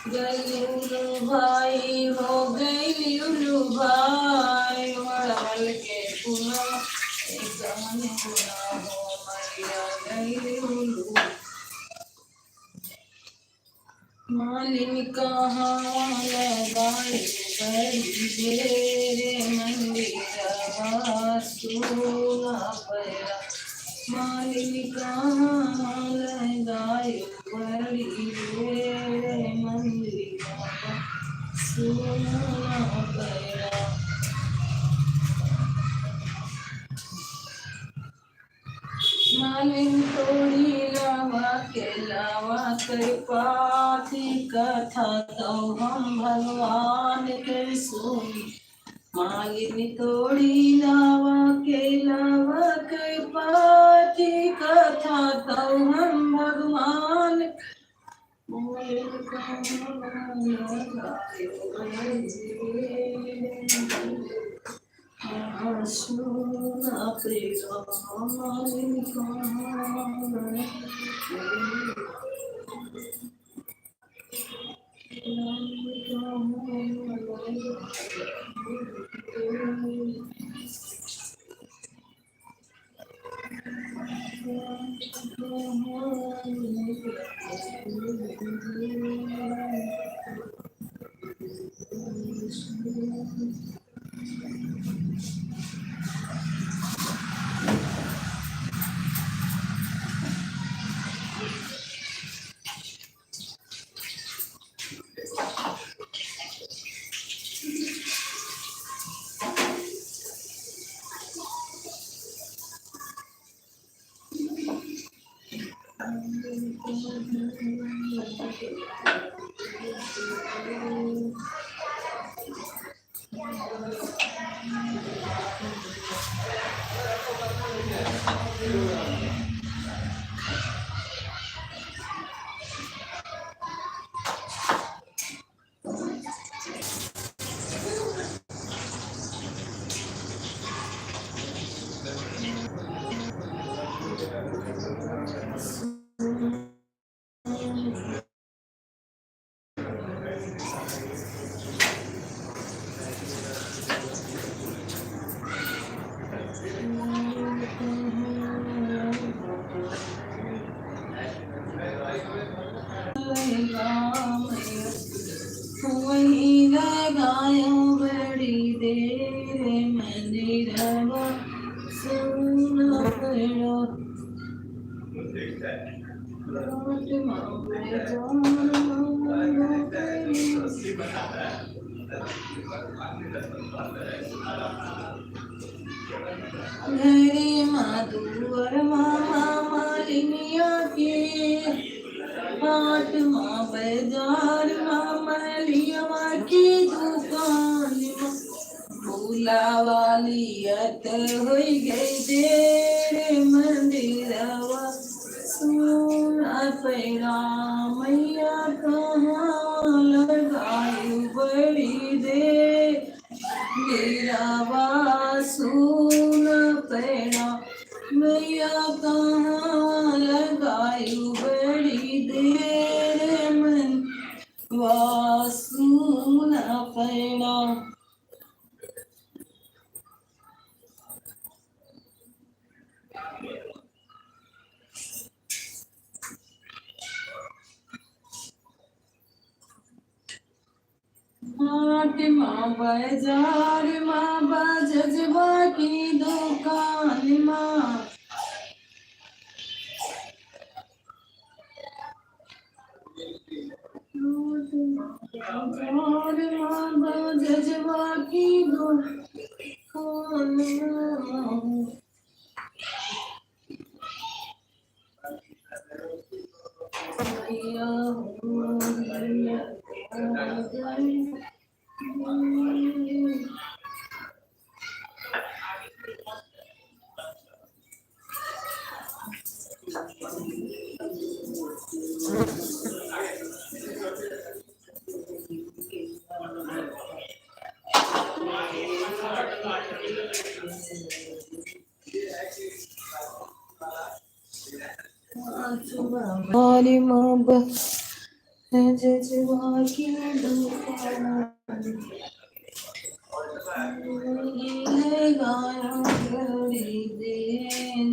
गईलू भाई हो गईलू भाई वड़वल के फुलवा में कवनी गुना हो मैया गईलू मालिन कहाँ लगाई बड़ी देरे मंदिरवा सोना पैरा मालिन कहाँ लगाई बड़ी देरे मंदिरवा सोना पैरा मालिन तोड़ी लावा के लावा कर पाती कथा तो हम भगवान के सुनी मालिन तोड़ी लावा के लावा कर पाती कथा तो हम भगवान सोना प्रेरा मालिन वही लगायो बड़ी देर मंदिरवा सोना पैरा घरे माधुवर मामा मालिनिया के हाट माँ बाजार मामलिया की दुकान भूला वाली अत हो गई देर मंदिरवा सोना पैरा मैया कहाँ लगाई बड़ी दे मेरा सोना पैरा माँ बाजार माँ बाजवा की दुकान माँ बाजार माँ बाजवा की दुकान माँ हमारी माँ बाजवा की दुकान गाया बड़ी देन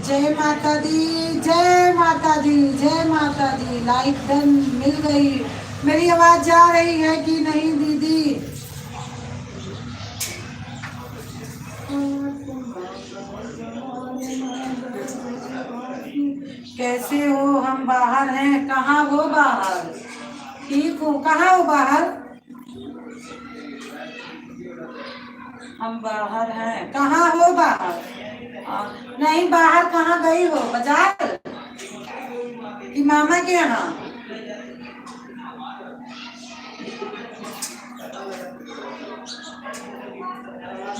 जय माता दी जय माता दी जय माता दी। लाइक डन मिल गई। मेरी आवाज जा रही है कि नहीं दीदी? कैसे हो? हम बाहर हैं। कहाँ हो बाहर? ठीक हो? कहाँ हो बाहर? हम बाहर हैं। कहाँ हो बाहर? नहीं, बाहर कहाँ गई हो? बाजार कि मामा के यहाँ?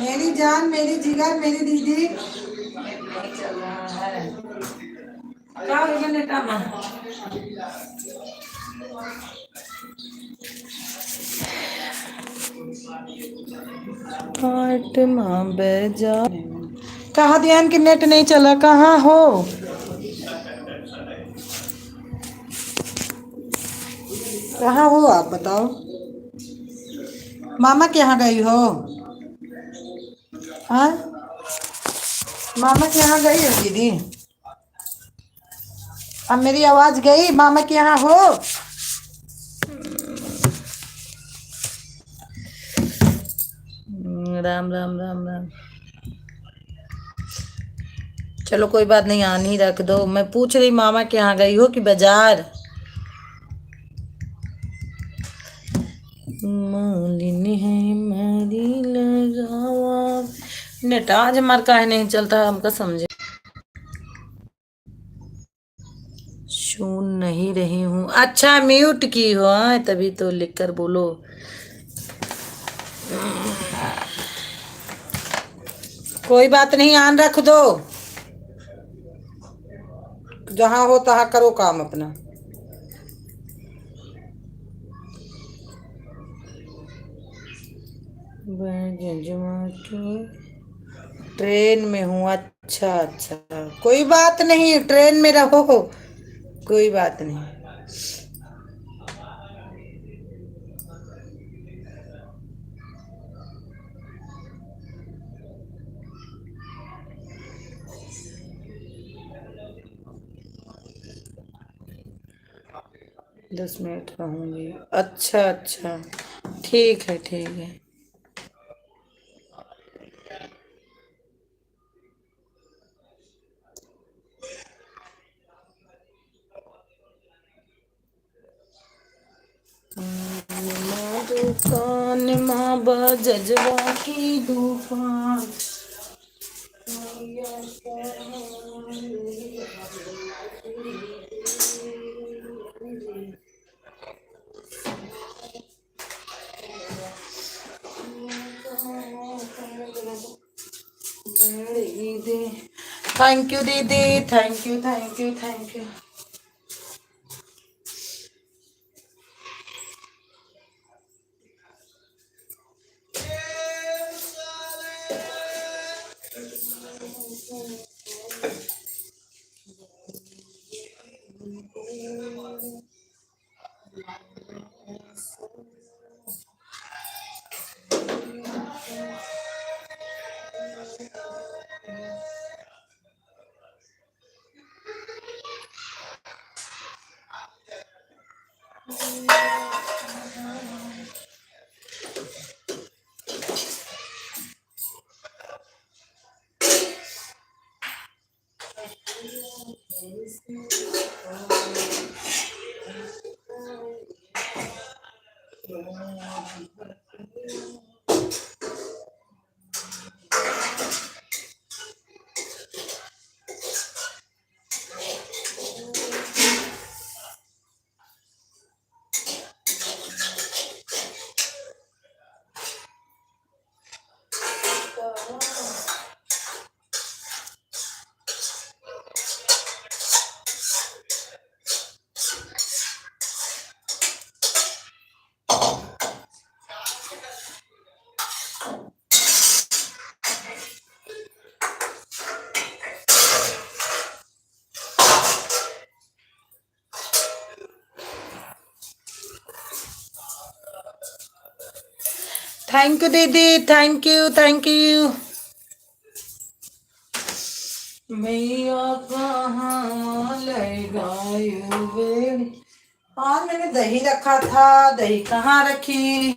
मेरी जान, मेरी जिगर, मेरी दीदी। नहीं चल रहा है। क्या हो गया बेटा? हाट माँ बेजा कहा ध्यान कि नेट नहीं चला। कहाँ हो? कहाँ हो आप बताओ? मामा के यहाँ गई हो? हाँ, मामा के यहाँ गई हो दीदी? अब मेरी आवाज गई? मामा के यहाँ हो? राम राम राम राम। चलो कोई बात नहीं, आन ही रख दो। मैं पूछ रही मामा के यहाँ गई हो कि बाजार? मालिन है मेरी लगावा। नेट आज हमार काहे नहीं चलता है, हमका समझे। सुन नहीं रही हूँ। अच्छा म्यूट की हो? तभी तो लिख कर बोलो। कोई बात नहीं, आन रख दो। जहाँ हो तहाँ करो काम अपना। ट्रेन में हूँ। अच्छा अच्छा, कोई बात नहीं, ट्रेन में रहो, कोई बात नहीं। दस मिनट रहूंगी। अच्छा अच्छा, ठीक है ठीक है। माँ दुकान माँ बजवा की दुकान। दीदी, थैंक यू दीदी, thank you thank you thank you. Thank you दीदी, थैंक यू थैंक यू। मैया कहाँ ले गई? आज मैंने दही रखा था, दही कहाँ रखी?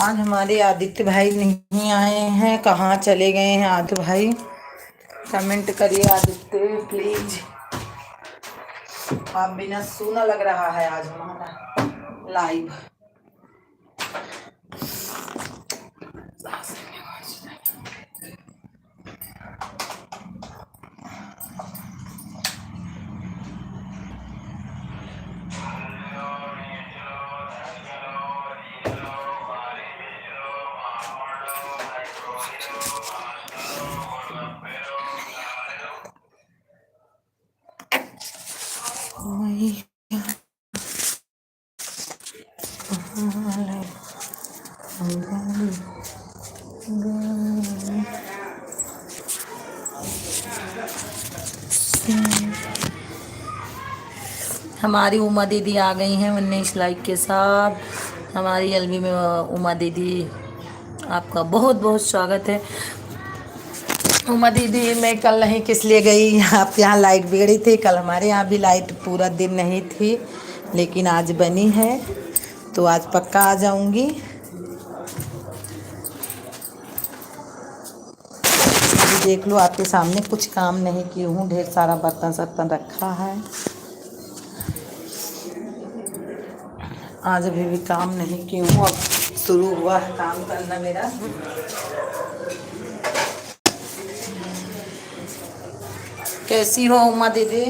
आज हमारे आदित्य भाई नहीं आए हैं, कहाँ चले गए हैं आदित्य भाई? कमेंट करिए आदित्य प्लीज। आप बिना सुना लग रहा है आज हमारा लाइव। वही हमारी उमा दीदी आ गई हैं 19 लाइक के साथ। हमारी एलबी में उमा दीदी, आपका बहुत बहुत स्वागत है। उमा दीदी, मैं कल नहीं किस लिए गई, आप यहाँ लाइट बिगड़ी थी। कल हमारे यहाँ भी लाइट पूरा दिन नहीं थी, लेकिन आज बनी है, तो आज पक्का आ जाऊंगी। अभी देख लो, आपके सामने कुछ काम नहीं की हूँ, ढेर सारा बर्तन सर्तन रखा है। आज अभी भी काम नहीं की हूँ, अब शुरू हुआ है काम करना मेरा। कैसी हो उमा दीदी?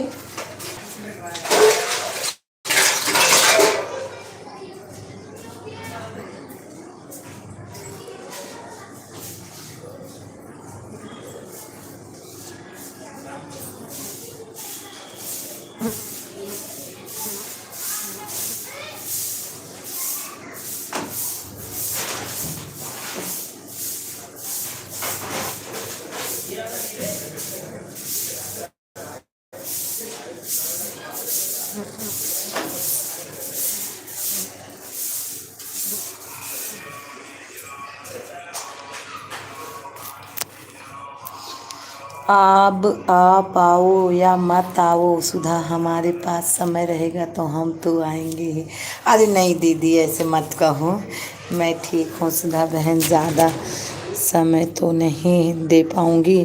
आप आ पाओ या मत आओ सुधा, हमारे पास समय रहेगा तो हम तो आएंगे ही। अरे नहीं दीदी, ऐसे मत कहो, मैं ठीक हूँ सुधा बहन, ज़्यादा समय तो नहीं दे पाऊँगी,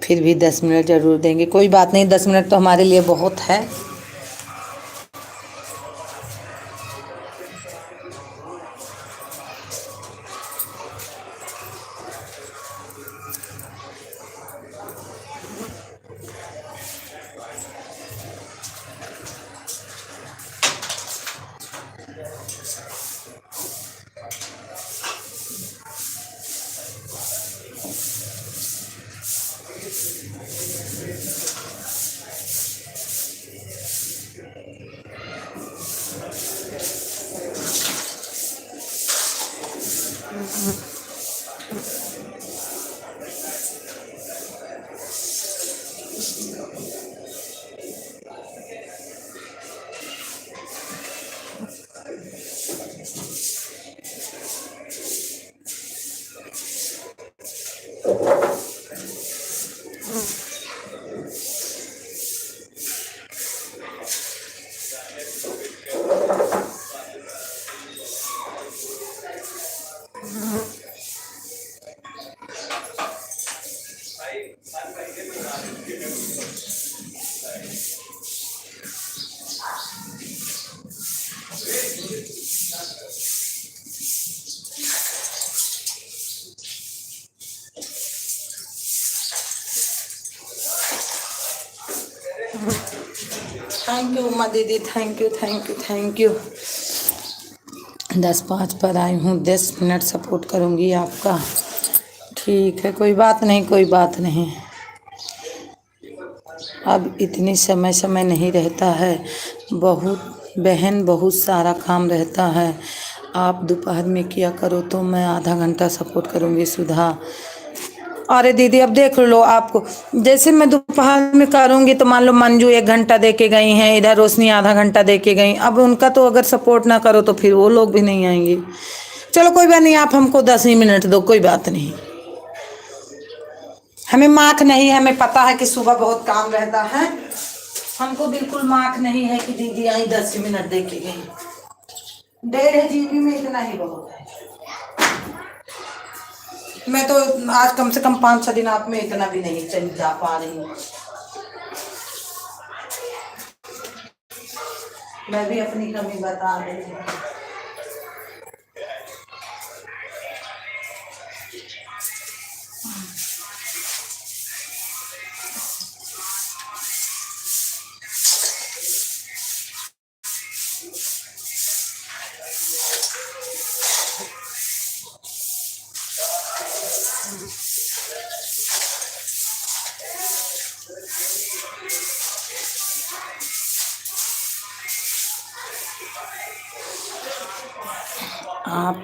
फिर भी 10 मिनट ज़रूर देंगे। कोई बात नहीं, 10 मिनट तो हमारे लिए बहुत है। थैंक यू उमा दीदी, thank you thank you thank you. 10:05 पर आई हूँ, 10 मिनट सपोर्ट करूँगी आपका। ठीक है, कोई बात नहीं, कोई बात नहीं। अब इतनी समय समय नहीं रहता है, बहुत बहन, बहुत सारा काम रहता है। आप दोपहर में किया करो तो मैं आधा घंटा सपोर्ट करूँगी सुधा। अरे दीदी, अब देख लो, आपको जैसे मैं दोपहर में करूँगी तो मान लो मंजू 1 घंटा दे के गई हैं, इधर रोशनी आधा घंटा दे के गई। अब उनका तो अगर सपोर्ट ना करो तो फिर वो लोग भी नहीं आएंगे। चलो कोई बात नहीं, आप हमको 10 ही मिनट दो, कोई बात नहीं। हमें माख नहीं है, हमें पता है कि सुबह बहुत काम रहता है। हमको बिल्कुल माख नहीं है कि दीदी आई 10 मिनट दे के गई। 1.5 GB में इतना ही बहुत है। मैं तो आज कम से कम 5-6 दिन आप में इतना भी नहीं चल जा पा रही हूँ। मैं भी अपनी कमी बता रही हूँ। आप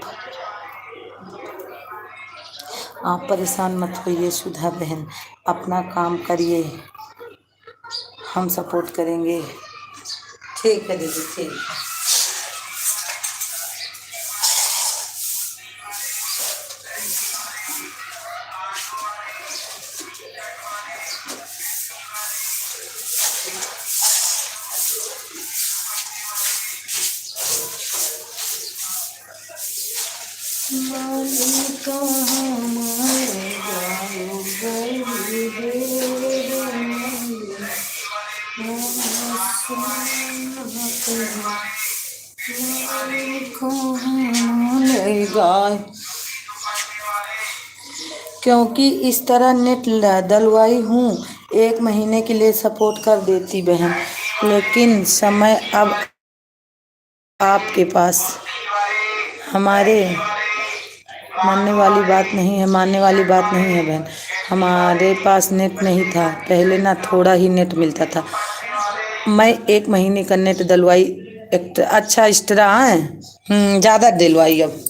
आप परेशान मत होइए सुधा बहन, अपना काम करिए, हम सपोर्ट करेंगे। ठीक है दीदी, ठीक है। क्योंकि इस तरह नेट डलवाई हूँ, 1 महीने के लिए सपोर्ट कर देती बहन, लेकिन समय अब आपके पास। हमारे मानने वाली बात नहीं है, मानने वाली बात नहीं है बहन। हमारे पास नेट नहीं था पहले ना, थोड़ा ही नेट मिलता था। मैं 1 महीने का नेट डलवाई, अच्छा एक्स्ट्रा है, ज़्यादा डलवाई अब।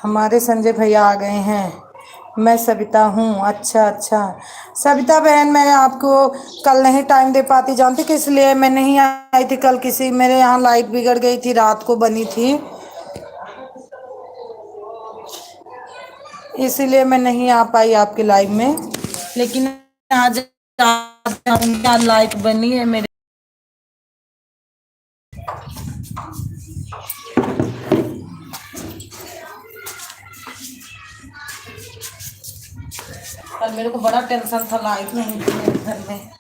हमारे संजय भैया आ गए हैं। मैं सविता हूँ। अच्छा अच्छा सविता बहन, मैं आपको कल नहीं टाइम दे पाती, जानती कि इसलिए मैं नहीं आई थी कल। किसी मेरे यहाँ लाइट बिगड़ गई थी, रात को बनी थी, इसीलिए मैं नहीं आ पाई आपके लाइव में। लेकिन आज आज लाइट बनी है मेरे। कल मेरे को बड़ा टेंशन था, लाइट नहीं थी मेरे घर में।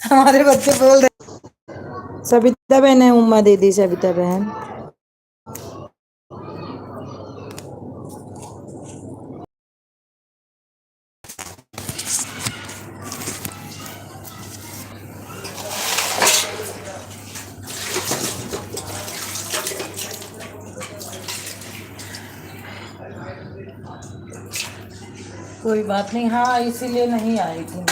हमारे बच्चे बोल रहे, सविता बहन है, उम्मा दीदी सविता बहन। कोई बात नहीं, हाँ इसीलिए नहीं आई थी।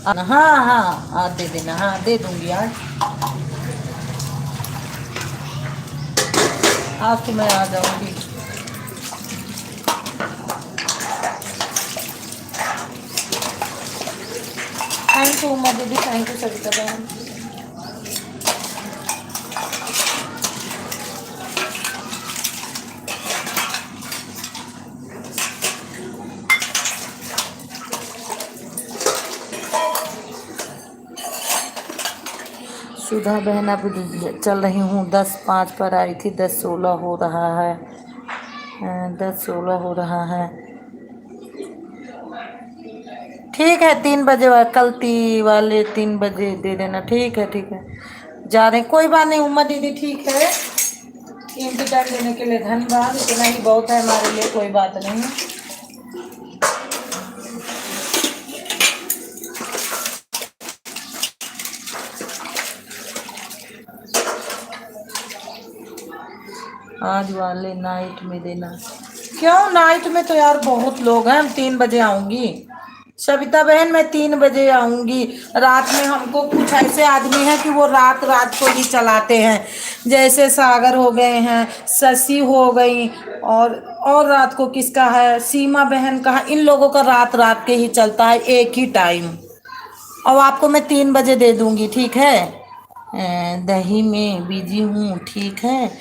हाँ हाँ हाँ दे देना, हाँ दे दूंगी आज। आज तो मैं आ जाऊंगी। थैंक यू उमा दीदी, थैंक यू सविता बहन। सुधा बहन अब चल रही हूँ, 10:05 पर आई थी, 10:16 हो रहा है, 10:16 हो रहा है। ठीक है 3 बजे कल वाले 3 बजे दे देना। ठीक है ठीक है, जा रहे, कोई बात नहीं उमा दीदी, ठीक है। कीमती टाइम देने के लिए धन्यवाद, इतना ही बहुत है हमारे लिए, कोई बात नहीं। आज वाले नाइट में देना। क्यों नाइट में? तो यार बहुत लोग हैं, हम 3 बजे आऊंगी। सविता बहन मैं 3 बजे आऊंगी। रात में हमको कुछ ऐसे आदमी हैं कि वो रात रात को ही चलाते हैं, जैसे सागर हो गए हैं, शशि हो गई, और रात को किसका है, सीमा बहन का है। इन लोगों का रात रात के ही चलता है, एक ही टाइम। और आपको मैं 3 बजे दे दूंगी, ठीक है? दही में बिजी हूँ, ठीक है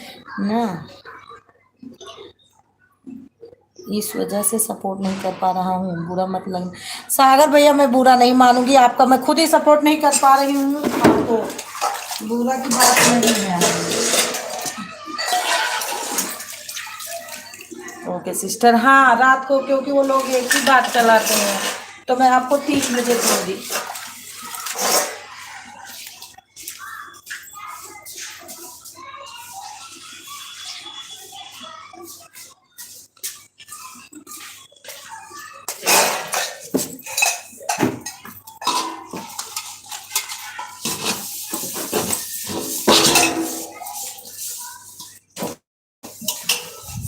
ना? इस वजह से सपोर्ट नहीं कर पा रहा हूँ, बुरा मत लग। सागर भैया मैं बुरा नहीं मानूंगी आपका, मैं खुद ही सपोर्ट नहीं कर पा रही हूँ आपको, बुरा की बात नहीं है। ओके सिस्टर, हाँ रात को क्योंकि वो लोग एक ही बात चलाते हैं, तो मैं आपको 3 बजे दूंगी।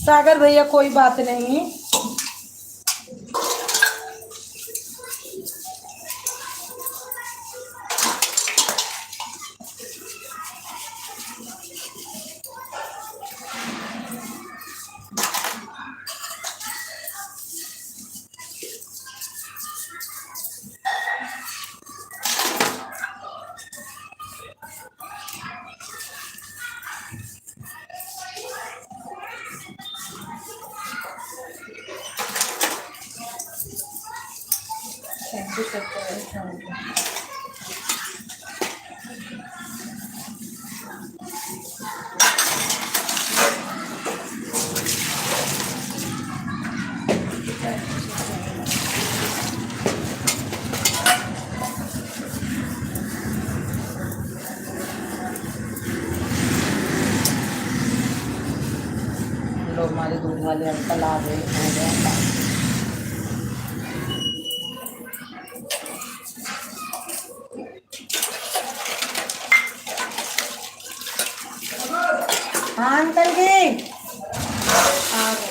सागर भैया कोई बात नहीं। लोग हमारे दूध वाले अंकल आ गए हो गया। हाँ अंकल जी आ गए।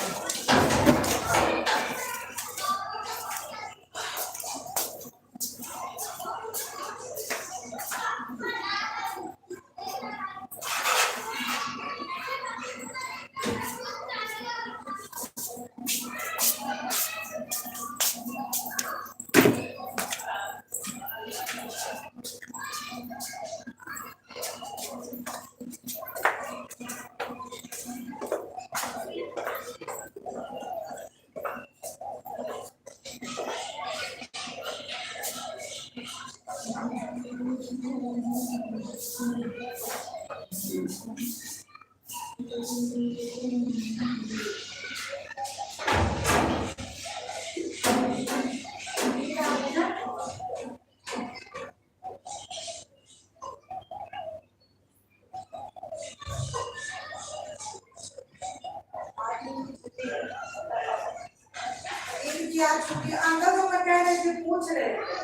अंकल को मैं कह रहे थे, पूछ रहे थे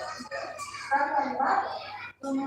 तो मैं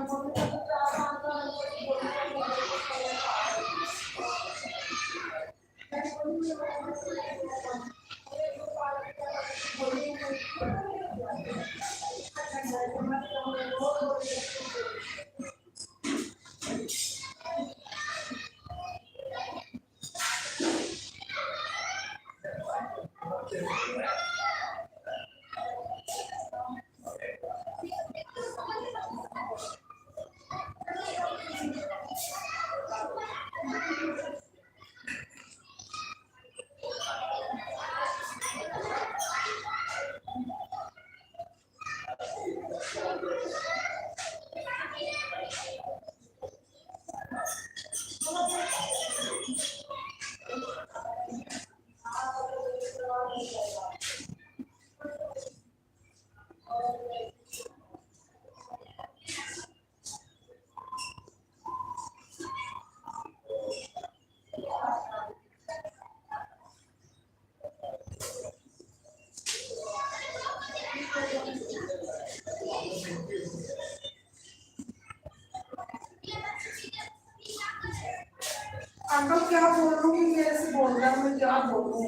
अंकल क्या बोलूँगी, मेरे से मैं क्या बोलूं।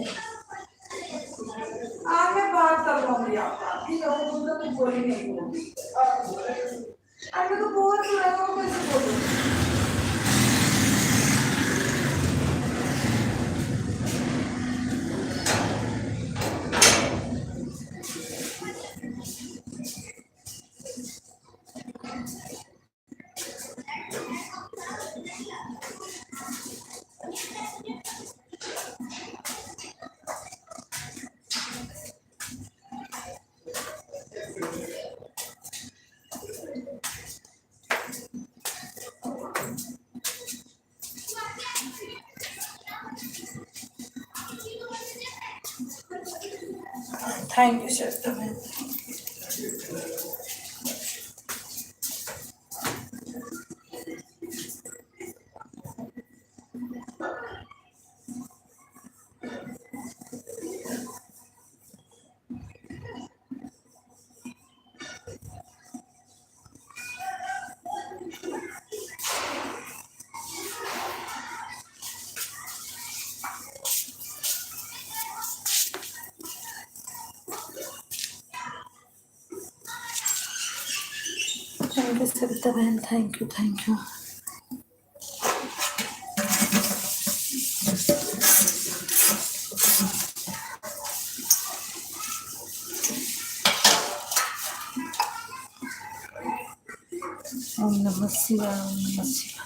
मैं बात कर लूंगी आपका, ठीक है, वो बोलता तो बोली नहीं होगी। अरे तो बोल तो रहा हूँ, कैसे बोलूं। Thank you sir. Thank you Savita बहन, थैंक यू थैंक यू। ओम नमः शिवाय, ओम नमः शिवाय।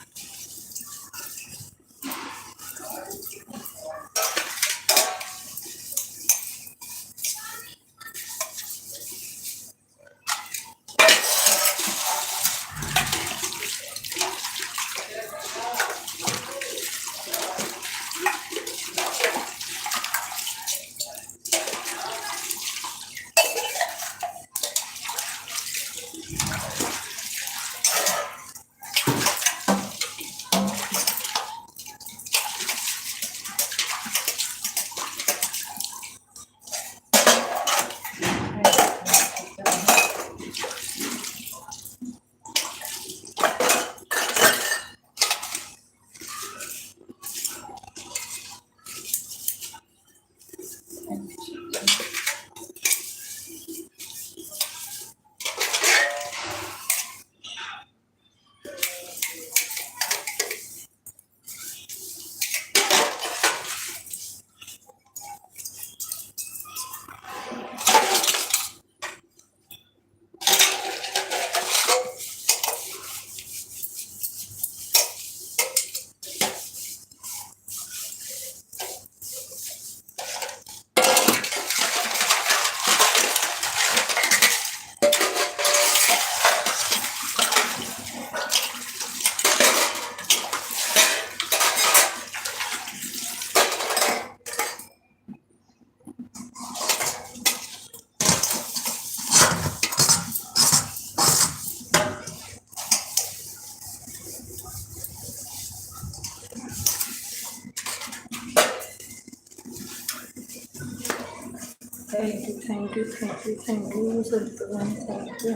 Thank you thank you thank you thank you Savita बहन, thank you.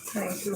Thank you.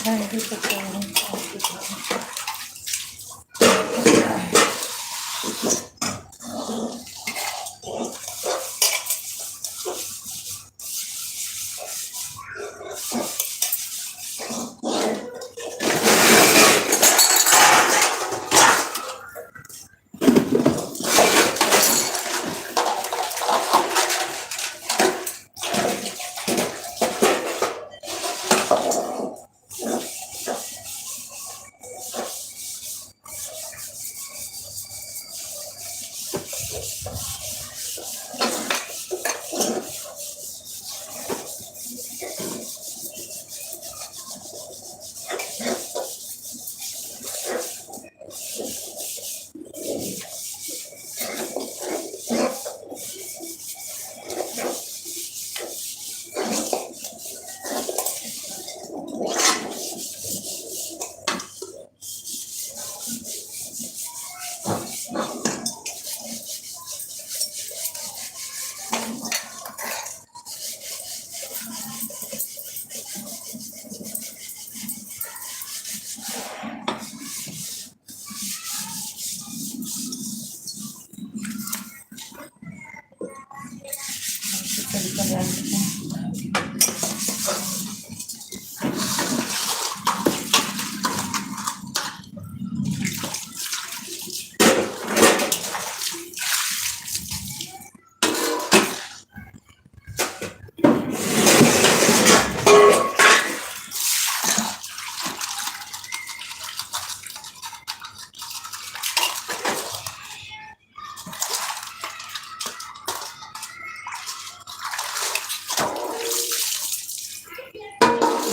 Thank you sir.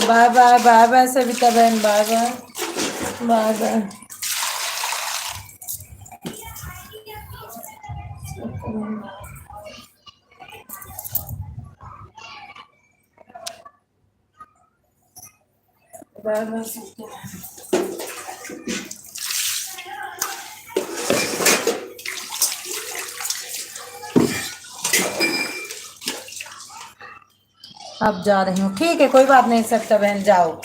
Bye bye bye bye Savita बहन, bye bye bye bye. Bye bye Savita बहन। अब जा रही हूँ, ठीक है कोई बात नहीं सविता बहन, जाओ।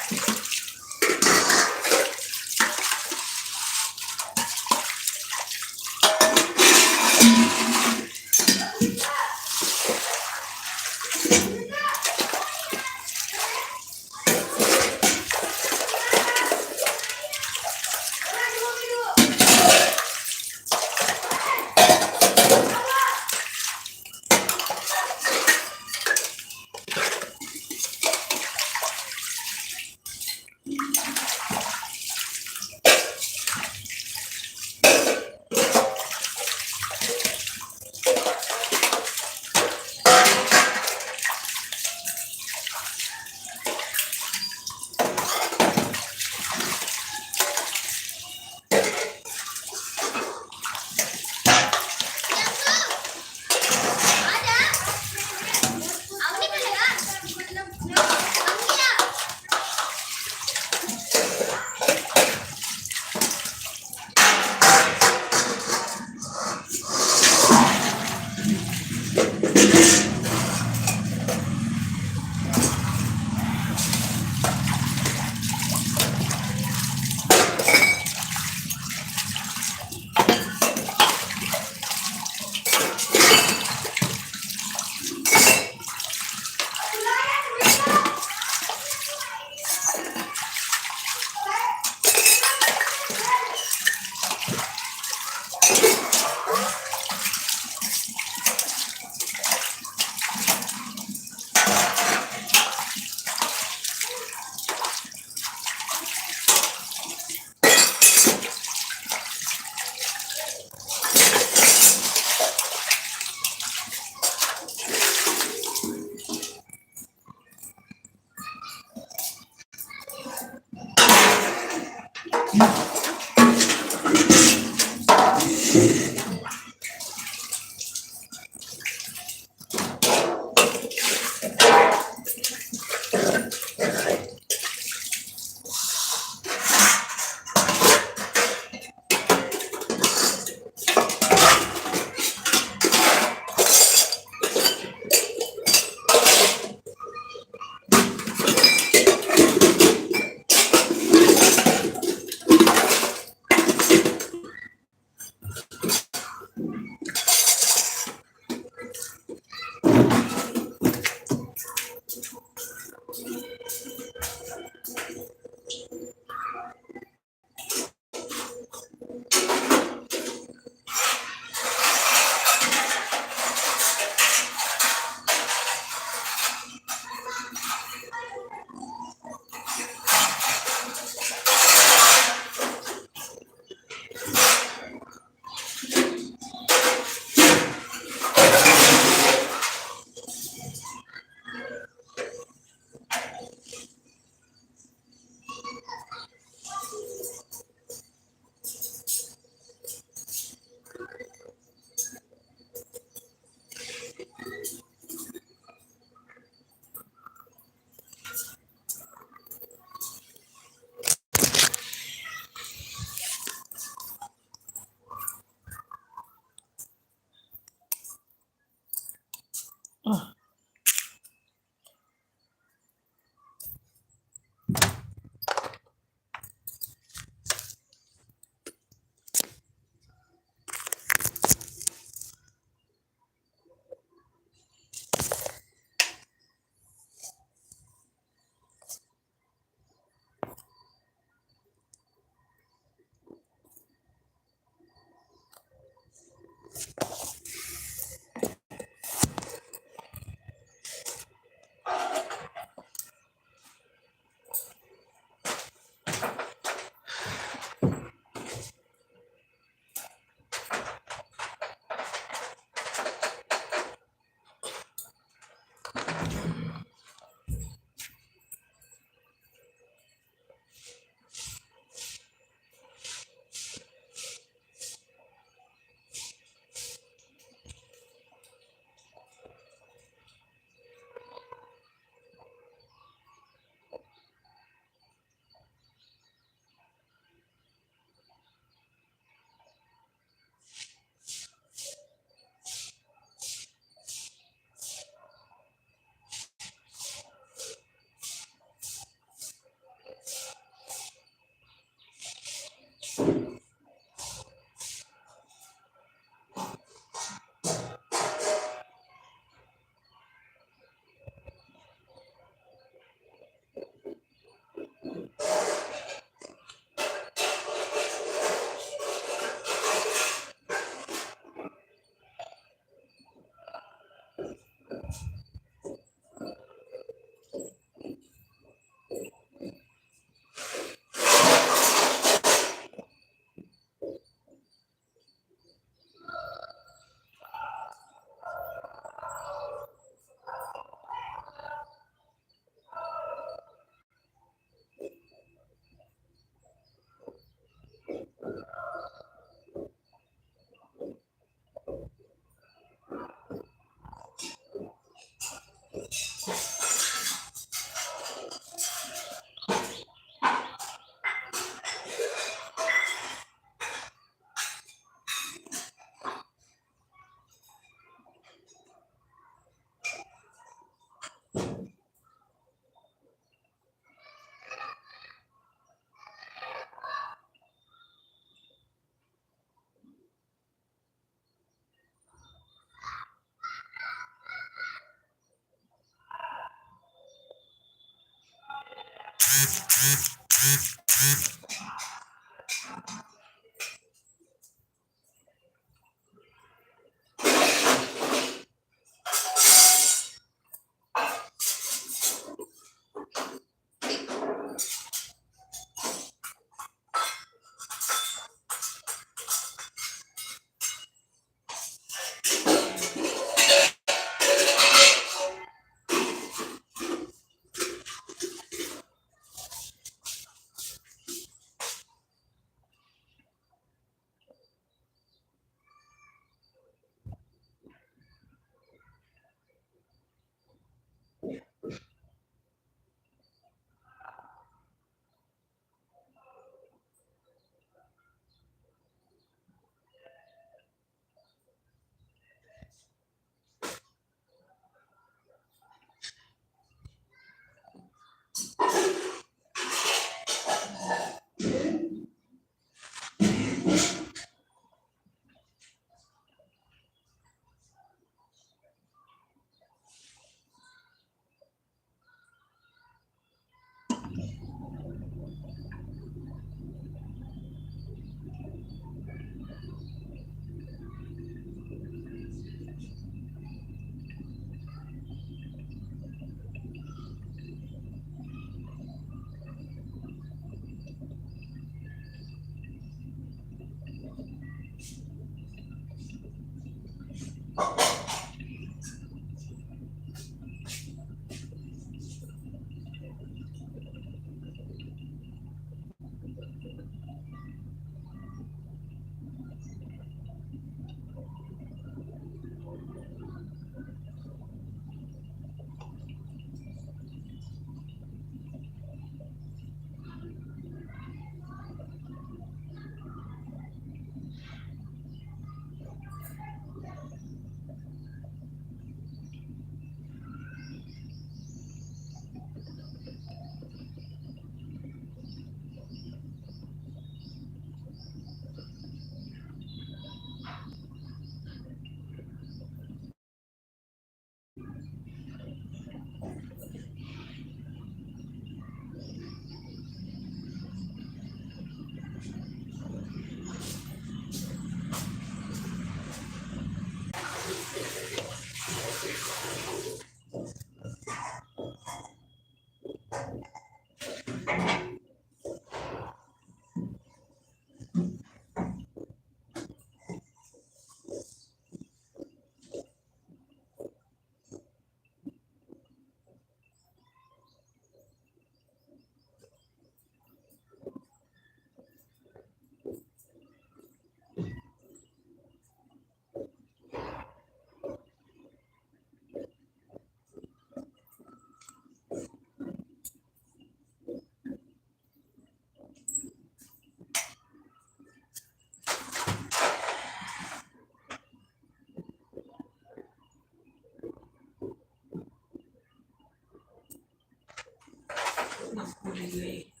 भूल गई।